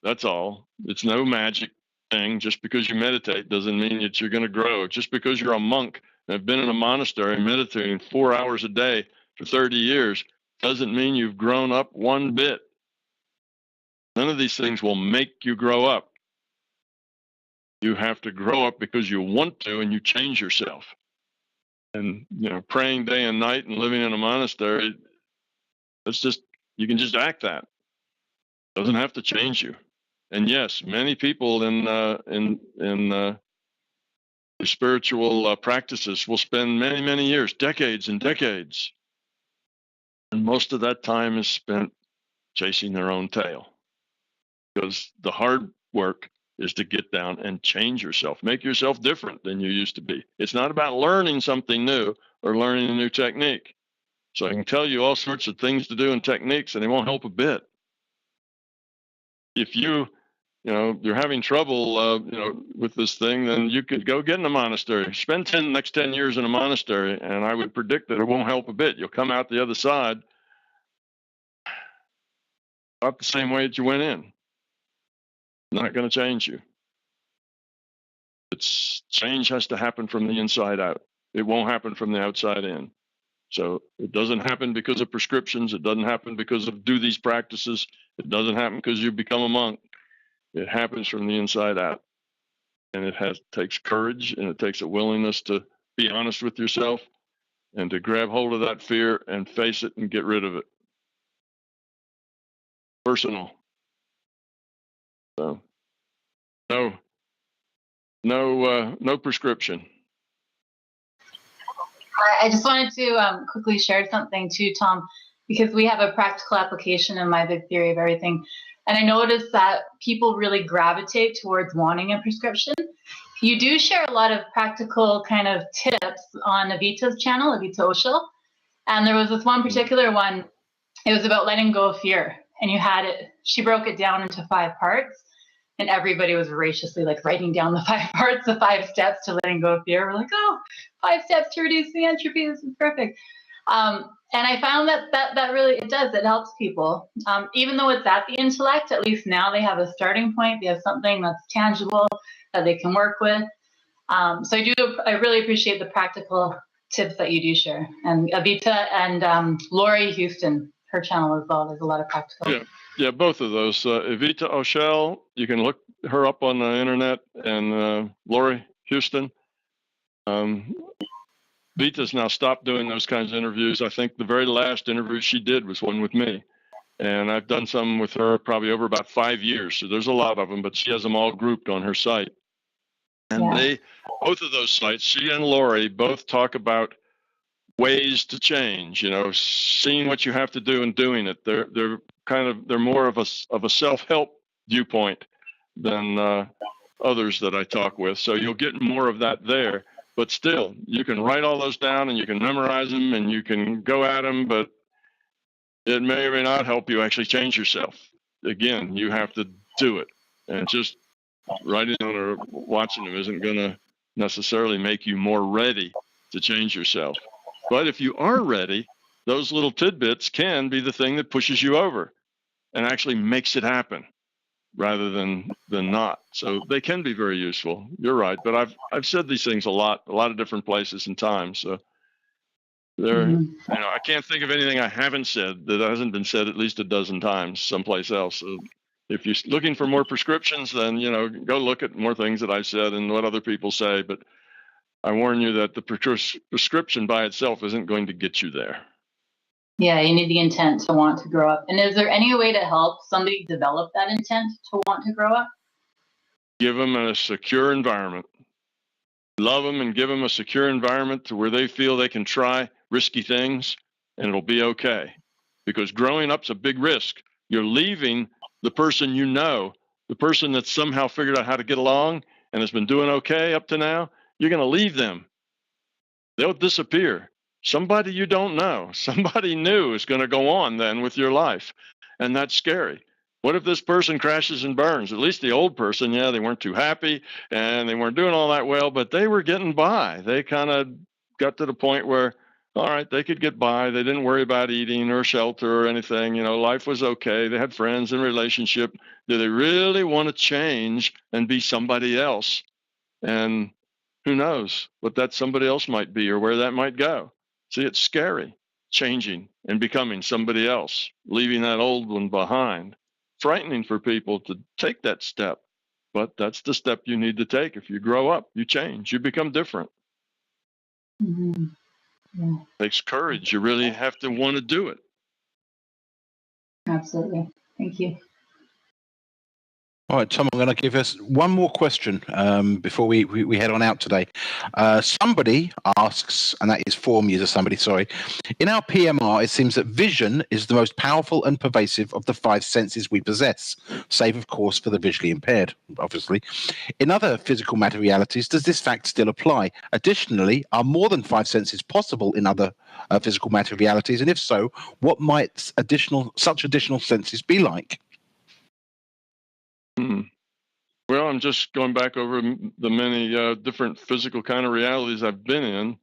That's all. It's no magic thing. Just because you meditate doesn't mean that you're going to grow. Just because you're a monk and have been in a monastery meditating 4 hours a day for 30 years doesn't mean you've grown up one bit. None of these things will make you grow up. You have to grow up because you want to, and you change yourself. And praying day and night and living in a monastery, you can just act that. It doesn't have to change you. And yes, many people in spiritual practices will spend many, many years, decades and decades. And most of that time is spent chasing their own tail. Because the hard work is to get down and change yourself, make yourself different than you used to be. It's not about learning something new or learning a new technique. So I can tell you all sorts of things to do and techniques, and they won't help a bit. If you're having trouble, with this thing, then you could go get in a monastery. Spend the next 10 years in a monastery, and I would predict that it won't help a bit. You'll come out the other side about the same way that you went in. Not going to change you. Change has to happen from the inside out. It won't happen from the outside in. So it doesn't happen because of prescriptions. It doesn't happen because of do these practices. It doesn't happen because you become a monk. It happens from the inside out. And it takes courage, and it takes a willingness to be honest with yourself and to grab hold of that fear and face it and get rid of it. Personal. So no prescription. I just wanted to quickly share something too, Tom, because we have a practical application in my big theory of everything. And I noticed that people really gravitate towards wanting a prescription. You do share a lot of practical kind of tips on Avita's channel, Avita Oshel. And there was this one particular one, it was about letting go of fear. And she broke it down into 5 parts. And everybody was voraciously writing down the 5 parts, the 5 steps to letting go of fear. We're like, 5 steps to reduce the entropy. This is perfect. And I found that really, it does. It helps people. Even though it's at the intellect, at least now they have a starting point. They have something that's tangible that they can work with. So I really appreciate the practical tips that you do share. And Avita and Lori Houston, her channel as well. There's a lot of practical. Yeah, both of those. Avita Oshel, you can look her up on the internet, and Lori Houston. Vita's now stopped doing those kinds of interviews. I think the very last interview she did was one with me. And I've done some with her probably over about 5 years. So there's a lot of them, but she has them all grouped on her site. And both of those sites, she and Lori both talk about ways to change, seeing what you have to do and doing it. They're more of a self-help viewpoint than others that I talk with. So you'll get more of that there. But still, you can write all those down and you can memorize them and you can go at them, but it may or may not help you actually change yourself. Again, you have to do it. And just writing them or watching them isn't going to necessarily make you more ready to change yourself. But if you are ready, those little tidbits can be the thing that pushes you over and actually makes it happen rather than not. So they can be very useful. You're right. But I've said these things a lot of different places and times. So There, Mhm. you know, I can't think of anything I haven't said that hasn't been said at least a dozen times someplace else. So if you're looking for more prescriptions, then, you know, go look at more things that I've said and what other people say. But I warn you that the prescription by itself isn't going to get you there. Yeah, you need the intent to want to grow up. And is there any way to help somebody develop that intent to want to grow up? Give them a secure environment. Love them and give them a secure environment to where they feel they can try risky things and it'll be okay. Because growing up's a big risk. You're leaving the person you know, the person that's somehow figured out how to get along and has been doing okay up to now. You're going to leave them. They'll disappear. Somebody you don't know, somebody new is going to go on then with your life. And that's scary. What if this person crashes and burns? At least the old person, yeah, they weren't too happy and they weren't doing all that well, but they were getting by. They kind of got to the point where, all right, they could get by. They didn't worry about eating or shelter or anything. You know, life was okay. They had friends and relationship. Do they really want to change and be somebody else? And who knows what that somebody else might be or where that might go. See, it's scary, changing and becoming somebody else, leaving that old one behind. Frightening for people to take that step, but that's the step you need to take. If you grow up, you change, you become different. Mm-hmm. Yeah. It takes courage. You really have to want to do it. Absolutely. Thank you. All right, Tom, I'm going to give us one more question before we head on out today. Somebody asks, and that is forum user somebody, sorry. In our PMR, it seems that vision is the most powerful and pervasive of the five senses we possess, save, of course, for the visually impaired, obviously. In other physical matter realities, does this fact still apply? Additionally, are more than five senses possible in other physical matter realities? And if so, what might such additional senses be like? Well, I'm just going back over the many different physical kind of realities I've been in.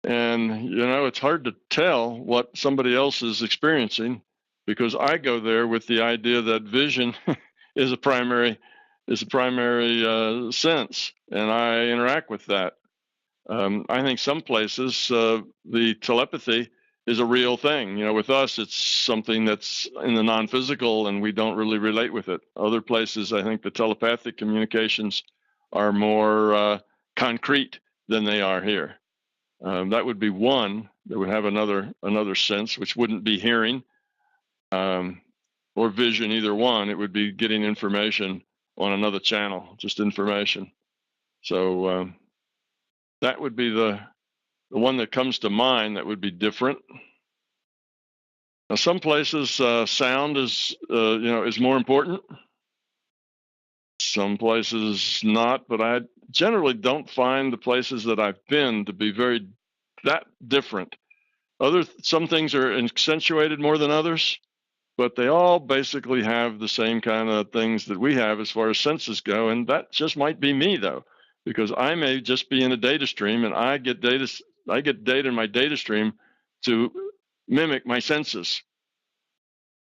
And, you know, it's hard to tell what somebody else is experiencing because I go there with the idea that vision is a primary sense, and I interact with that. I think some places the telepathy is a real thing. You know, with us, it's something that's in the non-physical and we don't really relate with it. Other places, I think the telepathic communications are more concrete than they are here. That would be one that would have another sense, which wouldn't be hearing or vision, either one. It would be getting information on another channel, just information. So that would be the one that comes to mind that would be different. Now, some places sound is is more important. Some places not, but I generally don't find the places that I've been to be that different. Some things are accentuated more than others, but they all basically have the same kind of things that we have as far as senses go, and that just might be me though, because I may just be in a data stream and I get data in my data stream to mimic my senses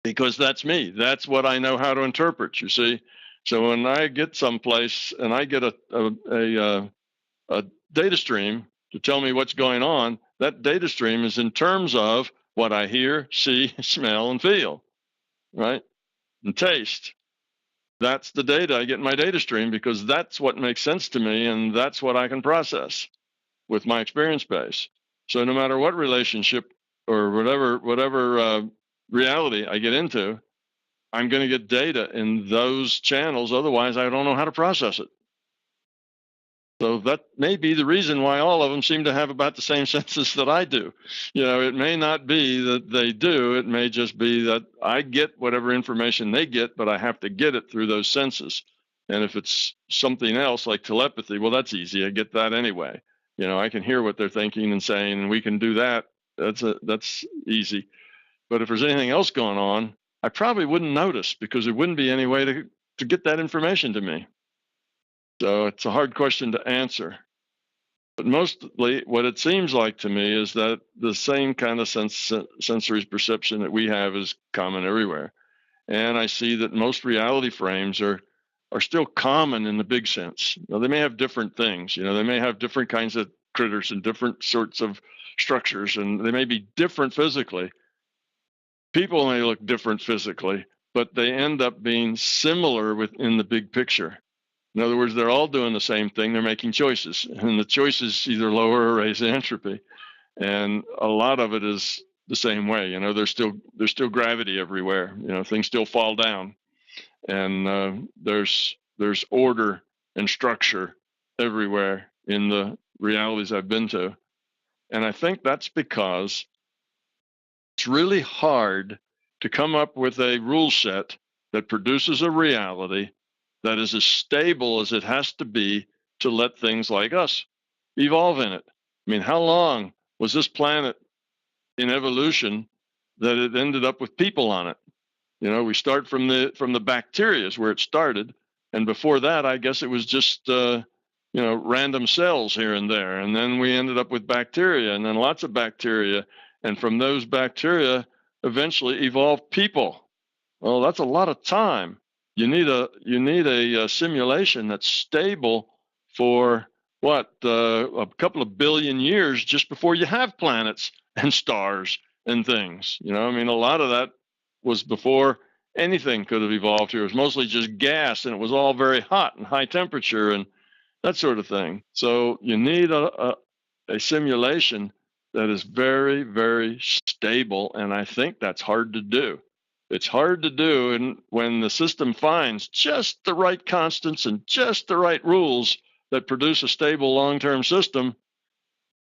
because that's me. That's what I know how to interpret, you see. So when I get someplace and I get a data stream to tell me what's going on, that data stream is in terms of what I hear, see, smell, and feel, right? And taste. That's the data I get in my data stream because that's what makes sense to me and that's what I can process with my experience base. So no matter what relationship or whatever reality I get into, I'm going to get data in those channels. Otherwise, I don't know how to process it. So that may be the reason why all of them seem to have about the same senses that I do. You know, it may not be that they do. It may just be that I get whatever information they get, but I have to get it through those senses. And if it's something else like telepathy, well, that's easy. I get that anyway. You know, I can hear what they're thinking and saying, and we can do that. That's easy. But if there's anything else going on, I probably wouldn't notice because there wouldn't be any way to get that information to me. So it's a hard question to answer. But mostly what it seems like to me is that the same kind of sensory perception that we have is common everywhere. And I see that most reality frames are still common in the big sense. Now, they may have different things. You know, they may have different kinds of critters and different sorts of structures, and they may be different physically. People may look different physically, but they end up being similar within the big picture. In other words, they're all doing the same thing. They're making choices, and the choices either lower or raise entropy. And a lot of it is the same way. You know, there's still gravity everywhere. You know, things still fall down, and there's order and structure everywhere in the realities I've been to. And I think that's because it's really hard to come up with a rule set that produces a reality that is as stable as it has to be to let things like us evolve in it. I mean, how long was this planet in evolution that it ended up with people on it? You know, we start from the bacteria is where it started, and before that, I guess it was just random cells here and there, and then we ended up with bacteria, and then lots of bacteria, and from those bacteria eventually evolved people. Well, that's a lot of time. You need a simulation that's stable for what, a couple of billion years just before you have planets and stars and things. You know, I mean, a lot of that was before anything could have evolved here. It was mostly just gas, and it was all very hot and high temperature and that sort of thing. So you need a simulation that is very, very stable, and I think that's hard to do. It's hard to do, and when the system finds just the right constants and just the right rules that produce a stable long-term system,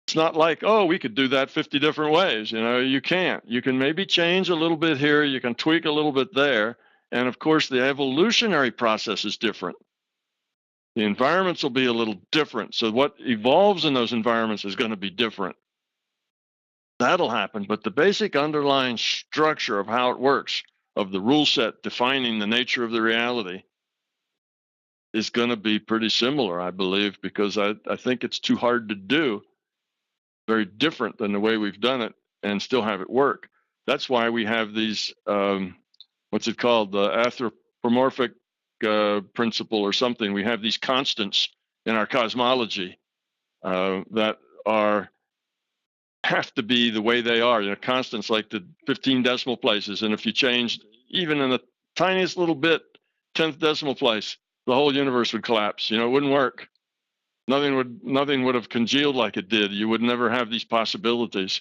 it's not like, oh, we could do that 50 different ways. You know, you can't. You can maybe change a little bit here, you can tweak a little bit there, and of course the evolutionary process is different. The environments will be a little different, so what evolves in those environments is going to be different. That'll happen, but the basic underlying structure of how it works, of the rule set defining the nature of the reality, is going to be pretty similar, I believe, because I think it's too hard to do, very different than the way we've done it, and still have it work. That's why we have these, what's it called, the Anthropomorphic Principle or something. We have these constants in our cosmology that have to be the way they are. You know, constants like the 15 decimal places, and if you changed even in the tiniest little bit, 10th decimal place, the whole universe would collapse. You know, it wouldn't work. Nothing would have congealed like it did. You would never have these possibilities.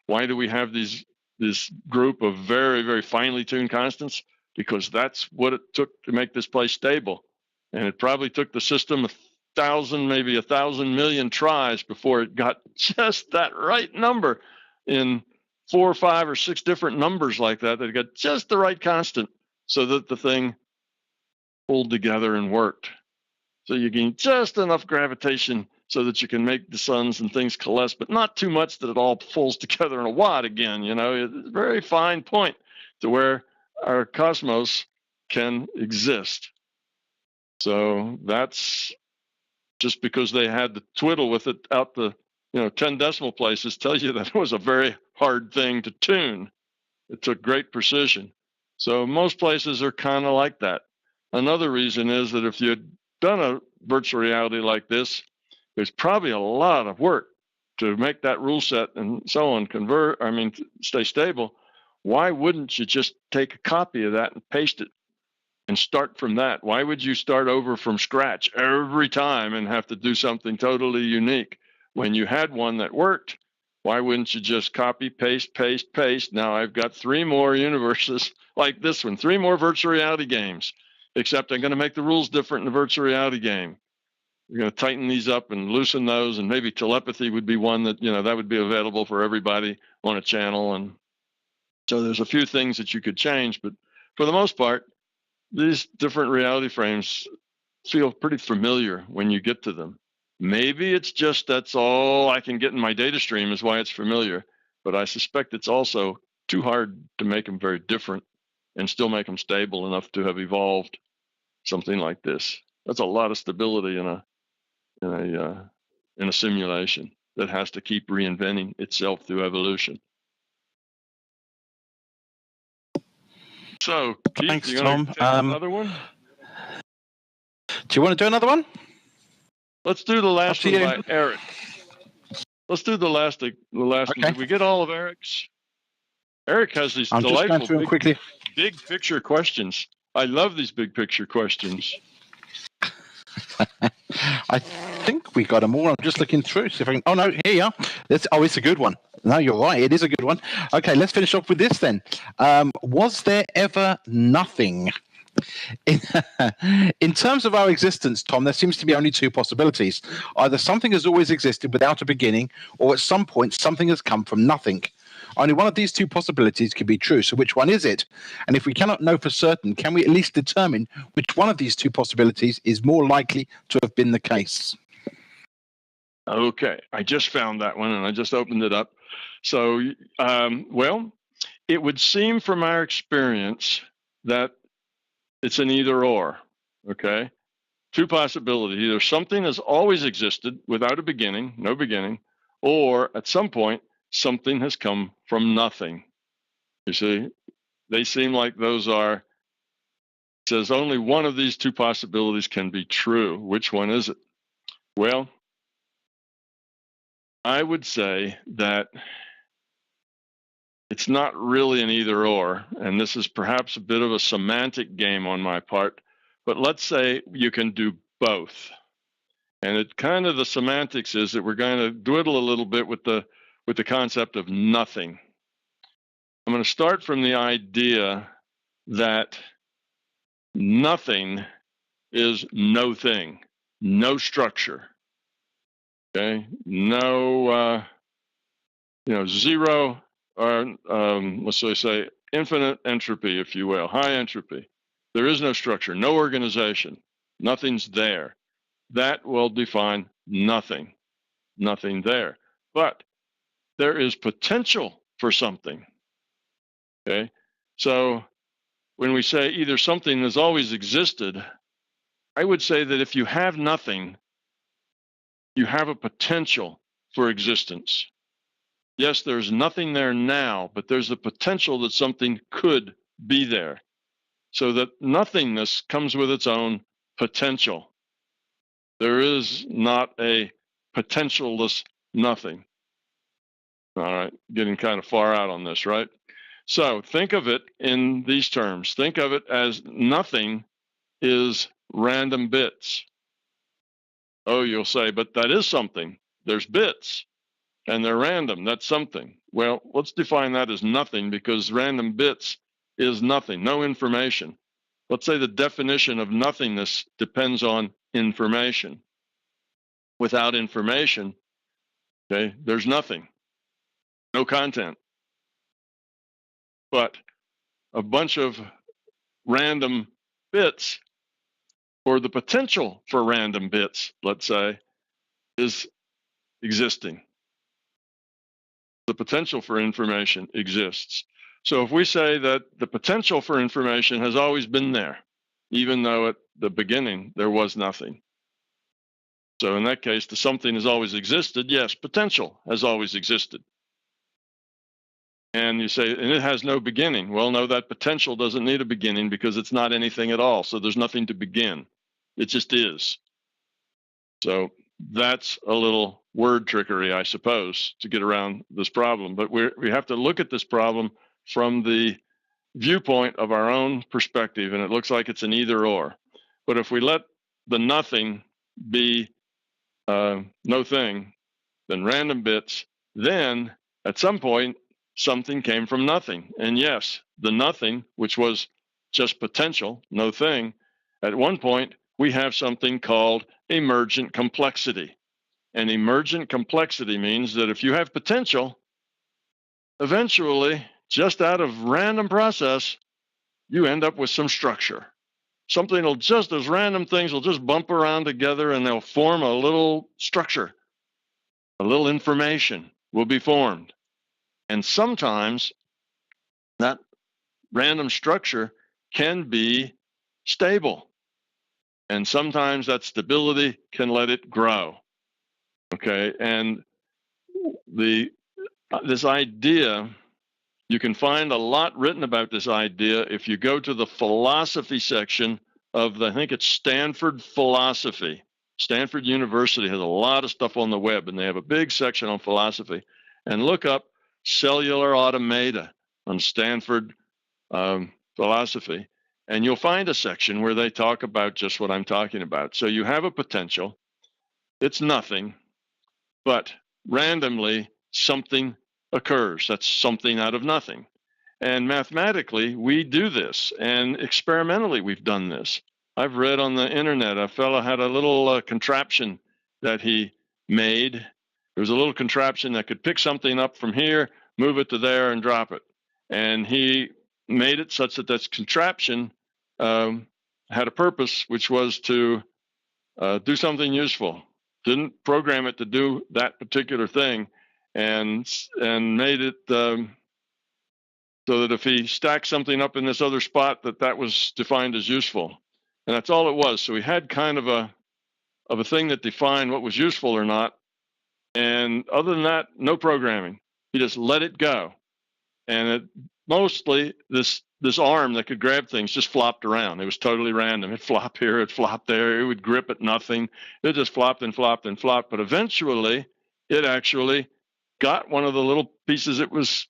Why do we have this group of very, very finely tuned constants? Because that's what it took to make this place stable, and it probably took the system 1,000, maybe 1,000 million tries before it got just that right number in 4 or 5 or 6 different numbers like that. That got just the right constant so that the thing pulled together and worked. So you gain just enough gravitation so that you can make the suns and things coalesce, but not too much that it all pulls together in a wad again. You know, it's a very fine point to where our cosmos can exist. So that's just because they had to twiddle with it out the 10 decimal places tells you that it was a very hard thing to tune. It took great precision. So most places are kind of like that. Another reason is that if you had done a virtual reality like this, there's probably a lot of work to make that rule set and so on stay stable. Why wouldn't you just take a copy of that and paste it and start from that? Why would you start over from scratch every time and have to do something totally unique? When you had one that worked, why wouldn't you just copy, paste, paste, paste? Now I've got 3 more universes like this one, 3 more virtual reality games, except I'm going to make the rules different in the virtual reality game. We're going to tighten these up and loosen those, and maybe telepathy would be one that, that would be available for everybody on a channel. And so there's a few things that you could change, but for the most part, these different reality frames feel pretty familiar when you get to them. Maybe it's just that's all I can get in my data stream is why it's familiar, but I suspect it's also too hard to make them very different and still make them stable enough to have evolved something like this. That's a lot of stability in a simulation that has to keep reinventing itself through evolution. So, Keith, thanks, you Tom. Take another one? Do you want to do another one? Let's do the last one by Eric. Let's do the last Okay. one. Did we get all of Eric's? Eric has these I'm just going delightful through them quickly. big picture questions. I love these big picture questions. I think we got them all. I'm just looking through. See if I can. Oh no, here you are. It's a good one. No, you're right. It is a good one. Okay, let's finish off with this then. Was there ever nothing? In terms of our existence, Tom, there seems to be only two possibilities. Either something has always existed without a beginning, or at some point something has come from nothing. Only one of these two possibilities can be true. So which one is it? And if we cannot know for certain, can we at least determine which one of these two possibilities is more likely to have been the case? Okay, I just found that one and I just opened it up. So, well, it would seem from our experience that it's an either or, okay? Two possibilities. Either something has always existed without a beginning, no beginning, or at some point, something has come from nothing. You see, they seem like those are, it says only one of these two possibilities can be true. Which one is it? Well, I would say that it's not really an either or, and this is perhaps a bit of a semantic game on my part, but let's say you can do both. And it kind of, the semantics is that we're going to dwindle a little bit with the concept of nothing. I'm going to start from the idea that nothing is no thing, no structure. Okay, no, zero, or let's say infinite entropy, if you will, high entropy. There is no structure, no organization, nothing's there. That will define nothing, nothing there. But there is potential for something. Okay, so when we say either something has always existed, I would say that if you have nothing, you have a potential for existence. Yes, there's nothing there now, but there's the potential that something could be there. So that nothingness comes with its own potential. There is not a potentialless nothing. All right, getting kind of far out on this, right? So think of it in these terms. Think of it as nothing is random bits. Oh, you'll say, but that is something. There's bits, and they're random. That's something. Well, let's define that as nothing, because random bits is nothing, no information. Let's say the definition of nothingness depends on information. Without information, okay, there's nothing, no content. But a bunch of random bits, or the potential for random bits, let's say, is existing. The potential for information exists. So if we say that the potential for information has always been there, even though at the beginning there was nothing. So in that case, the something has always existed. Yes, potential has always existed. And you say, and it has no beginning. Well, no, that potential doesn't need a beginning because it's not anything at all. So there's nothing to begin. It just is. So that's a little word trickery, I suppose, to get around this problem. But we have to look at this problem from the viewpoint of our own perspective, and it looks like it's an either or. But if we let the nothing be no thing, then random bits, then at some point, something came from nothing. And yes, the nothing, which was just potential, no thing, at one point, we have something called emergent complexity. And emergent complexity means that if you have potential, eventually, just out of random process, you end up with some structure. Something will just, those random things will just bump around together and they'll form a little structure. A little information will be formed. And sometimes that random structure can be stable. And sometimes that stability can let it grow. Okay, and this idea, you can find a lot written about this idea if you go to the philosophy section of I think it's Stanford Philosophy. Stanford University has a lot of stuff on the web, and they have a big section on philosophy. And look up Cellular Automata on Stanford philosophy, and you'll find a section where they talk about just what I'm talking about. So you have a potential. It's nothing, but randomly something occurs. That's something out of nothing. And mathematically, we do this, and experimentally, we've done this. I've read on the internet, a fellow had a little contraption that he made. There was a little contraption that could pick something up from here, move it to there, and drop it. And he made it such that this contraption had a purpose, which was to do something useful. Didn't program it to do that particular thing, and made it so that if he stacked something up in this other spot, that was defined as useful. And that's all it was. So he had kind of a thing that defined what was useful or not. And other than that, no programming. He just let it go. And mostly this arm that could grab things just flopped around. It was totally random. It'd flop here, it'd flop there, it would grip at nothing. It just flopped and flopped and flopped. But eventually, it actually got one of the little pieces that was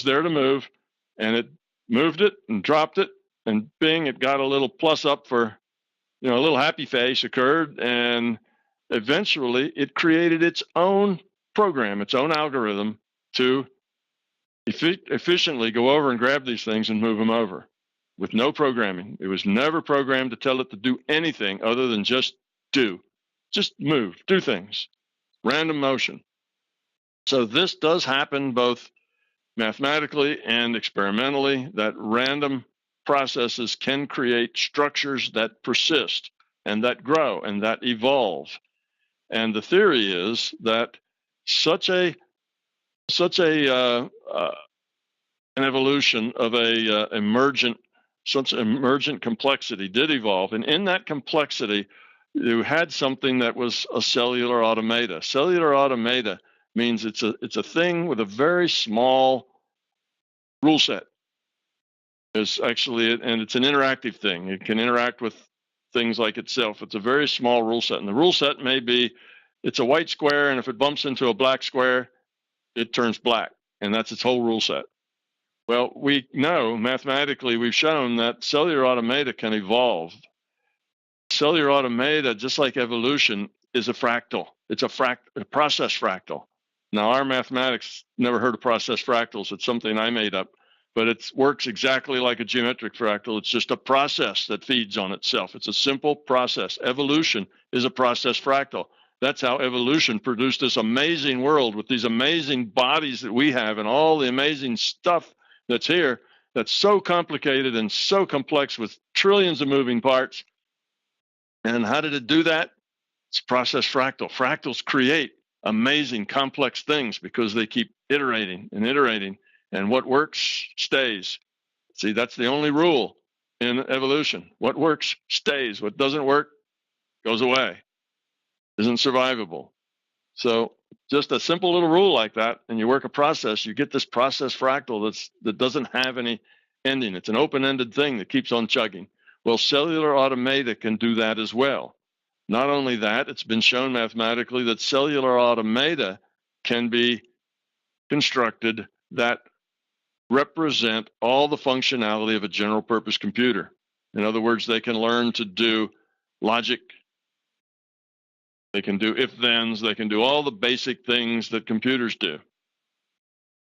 there to move, and it moved it and dropped it, and bing, it got a little plus up for, a little happy face occurred, and eventually it created its own program, its own algorithm to efficiently go over and grab these things and move them over with no programming. It was never programmed to tell it to do anything other than just move, do things, random motion. So this does happen both mathematically and experimentally, that random processes can create structures that persist and that grow and that evolve. And the theory is that such an evolution of such emergent complexity did evolve, and in that complexity, you had something that was a cellular automata. Cellular automata means it's a thing with a very small rule set. It's actually, and it's an interactive thing. It can interact with things like itself. It's a very small rule set, and the rule set may be, it's a white square, and if it bumps into a black square, it turns black, and that's its whole rule set. Well, we know mathematically, we've shown that cellular automata can evolve. Cellular automata, just like evolution, is a fractal. It's a process fractal. Now, our mathematics never heard of process fractals. It's something I made up, but it works exactly like a geometric fractal. It's just a process that feeds on itself. It's a simple process. Evolution is a process fractal. That's how evolution produced this amazing world with these amazing bodies that we have and all the amazing stuff that's here that's so complicated and so complex with trillions of moving parts. And how did it do that? It's process fractal. Fractals create amazing, complex things because they keep iterating and iterating, and what works stays. See, that's the only rule in evolution. What works stays. What doesn't work goes away, isn't survivable. So just a simple little rule like that, and you work a process, you get this process fractal that doesn't have any ending. It's an open-ended thing that keeps on chugging. Well, cellular automata can do that as well. Not only that, it's been shown mathematically that cellular automata can be constructed that represent all the functionality of a general purpose computer. In other words, they can learn to do logic, they can do if-thens, they can do all the basic things that computers do.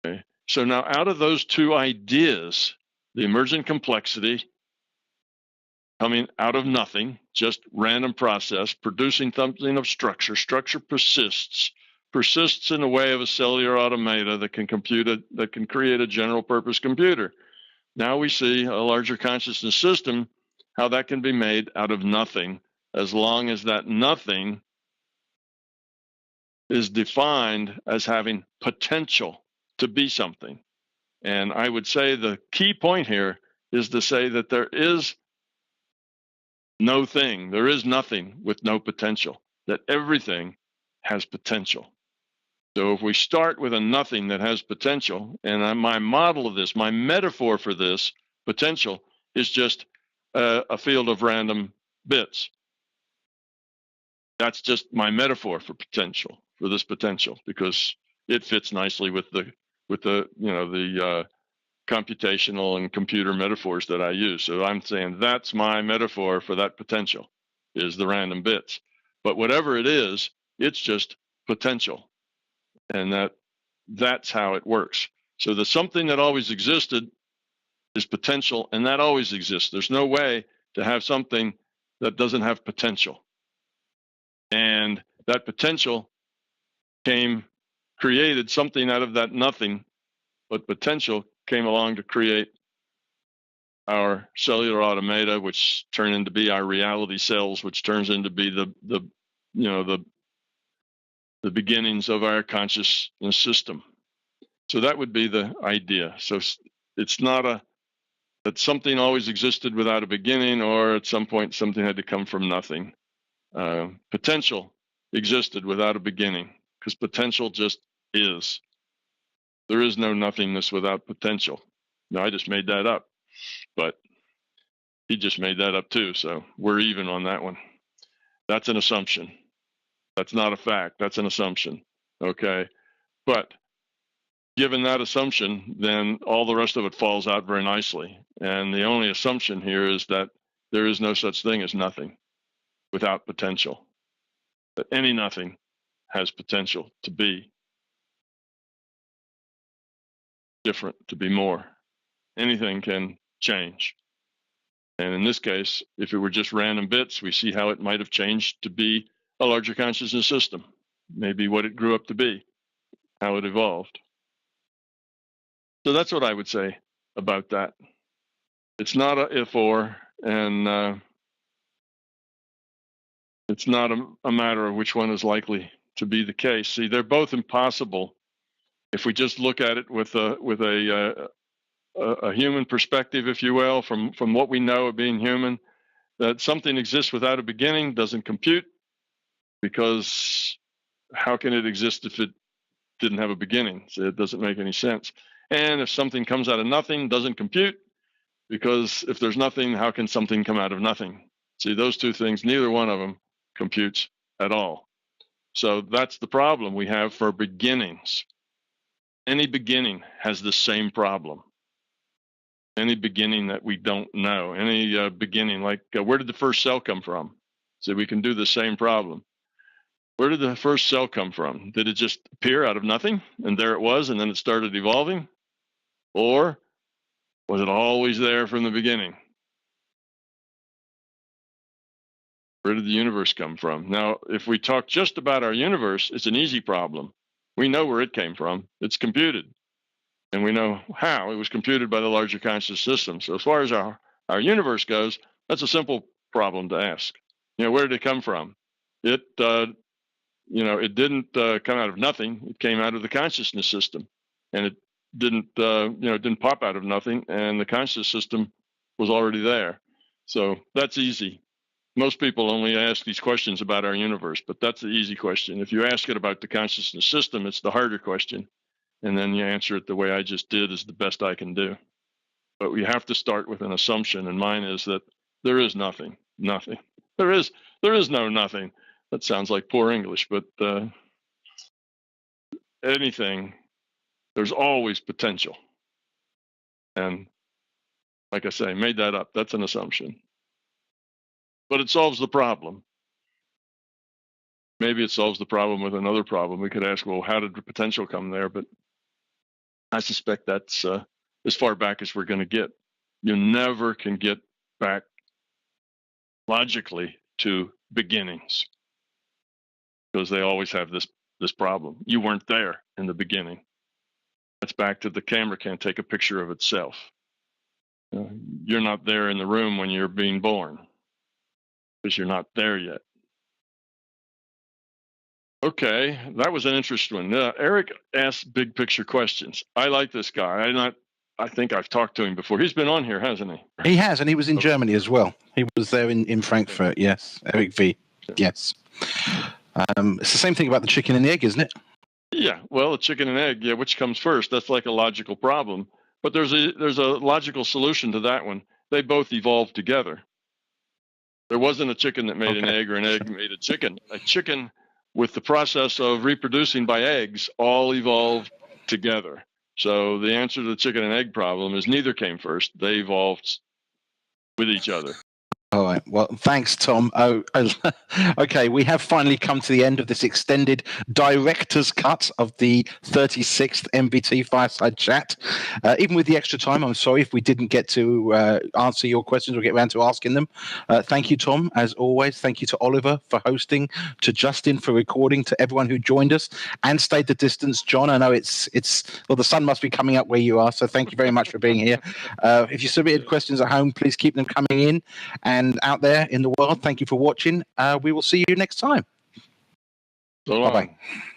Okay. So now out of those two ideas, the emergent complexity coming out of nothing, just random process, producing something of structure. Structure persists in the way of a cellular automata that can create a general purpose computer. Now we see a larger consciousness system, how that can be made out of nothing, as long as that nothing is defined as having potential to be something. And I would say the key point here is to say that there is no thing, there is nothing with no potential, that everything has potential. So if we start with a nothing that has potential, and my model of this, my metaphor for this potential is just a field of random bits. That's just my metaphor for potential, for this potential, because it fits nicely with the computational and computer metaphors that I use. So I'm saying that's my metaphor for that potential, is the random bits. But whatever it is, it's just potential, and that's how it works. So the something that always existed is potential, and that always exists. There's no way to have something that doesn't have potential. And that potential created something out of that nothing, but potential came along to create our cellular automata, which turn into be our reality cells, which turns into be the beginnings of our consciousness system. So that would be the idea. So it's not that something always existed without a beginning, or at some point something had to come from nothing. Potential existed without a beginning, because potential just is. There is no nothingness without potential. No, I just made that up, but he just made that up too, so we're even on that one. That's an assumption. That's not a fact. That's an assumption, okay? But given that assumption, then all the rest of it falls out very nicely. And the only assumption here is that there is no such thing as nothing without potential. That any nothing has potential to be different, to be more. Anything can change. And in this case, if it were just random bits, we see how it might have changed to be a larger consciousness system, maybe what it grew up to be, how it evolved. So that's what I would say about that. It's not a if or, and it's not a matter of which one is likely to be the case. See, they're both impossible if we just look at it with a human perspective, if you will, from what we know of being human. That something exists without a beginning doesn't compute, because how can it exist if it didn't have a beginning? So it doesn't make any sense. And if something comes out of nothing, doesn't compute, because if there's nothing, how can something come out of nothing? See, those two things, neither one of them computes at all. So that's the problem we have for beginnings. Any beginning has the same problem. Any beginning that we don't know, any beginning, like where did the first cell come from? So we can do the same problem. Where did the first cell come from? Did it just appear out of nothing and there it was, and then it started evolving? Or was it always there from the beginning? Where did the universe come from? Now, if we talk just about our universe, it's an easy problem. We know where it came from. It's computed. And we know how. It was computed by the larger conscious system. So as far as our universe goes, that's a simple problem to ask. Where did it come from? It didn't come out of nothing. It came out of the consciousness system. And it didn't pop out of nothing. And the conscious system was already there. So that's easy. Most people only ask these questions about our universe, but that's the easy question. If you ask it about the consciousness system, it's the harder question. And then you answer it the way I just did is the best I can do. But we have to start with an assumption, and mine is that there is nothing. Nothing. There is no nothing. That sounds like poor English, but anything, there's always potential. And like I say, made that up. That's an assumption. But it solves the problem. Maybe it solves the problem with another problem. We could ask, well, how did the potential come there? But I suspect that's as far back as we're going to get. You never can get back logically to beginnings, because they always have this problem. You weren't there in the beginning. That's back to the camera can't take a picture of itself. You're not there in the room when you're being born, because you're not there yet. Okay, that was an interesting one. Eric asked big picture questions. I like this guy. I think I've talked to him before. He's been on here, hasn't he? He has, and he was in Germany as well. He was there in Frankfurt, yes. Eric V, yes. It's the same thing about the chicken and the egg, isn't it? Yeah, well, the chicken and egg, which comes first? That's like a logical problem. But there's a logical solution to that one. They both evolved together. There wasn't a chicken that made an egg or an egg made a chicken. A chicken with the process of reproducing by eggs all evolved together. So the answer to the chicken and egg problem is neither came first. They evolved with each other. All right. Well, thanks, Tom. Okay. We have finally come to the end of this extended director's cut of the 36th MBT Fireside Chat. Even with the extra time, I'm sorry if we didn't get to answer your questions or get around to asking them. Thank you, Tom, as always. Thank you to Oliver for hosting, to Justin for recording, to everyone who joined us and stayed the distance. John, I know it's well, the sun must be coming up where you are, so thank you very much for being here. If you submitted questions at home, please keep them coming in. And out there in the world, thank you for watching. We will see you next time. So long. Bye-bye.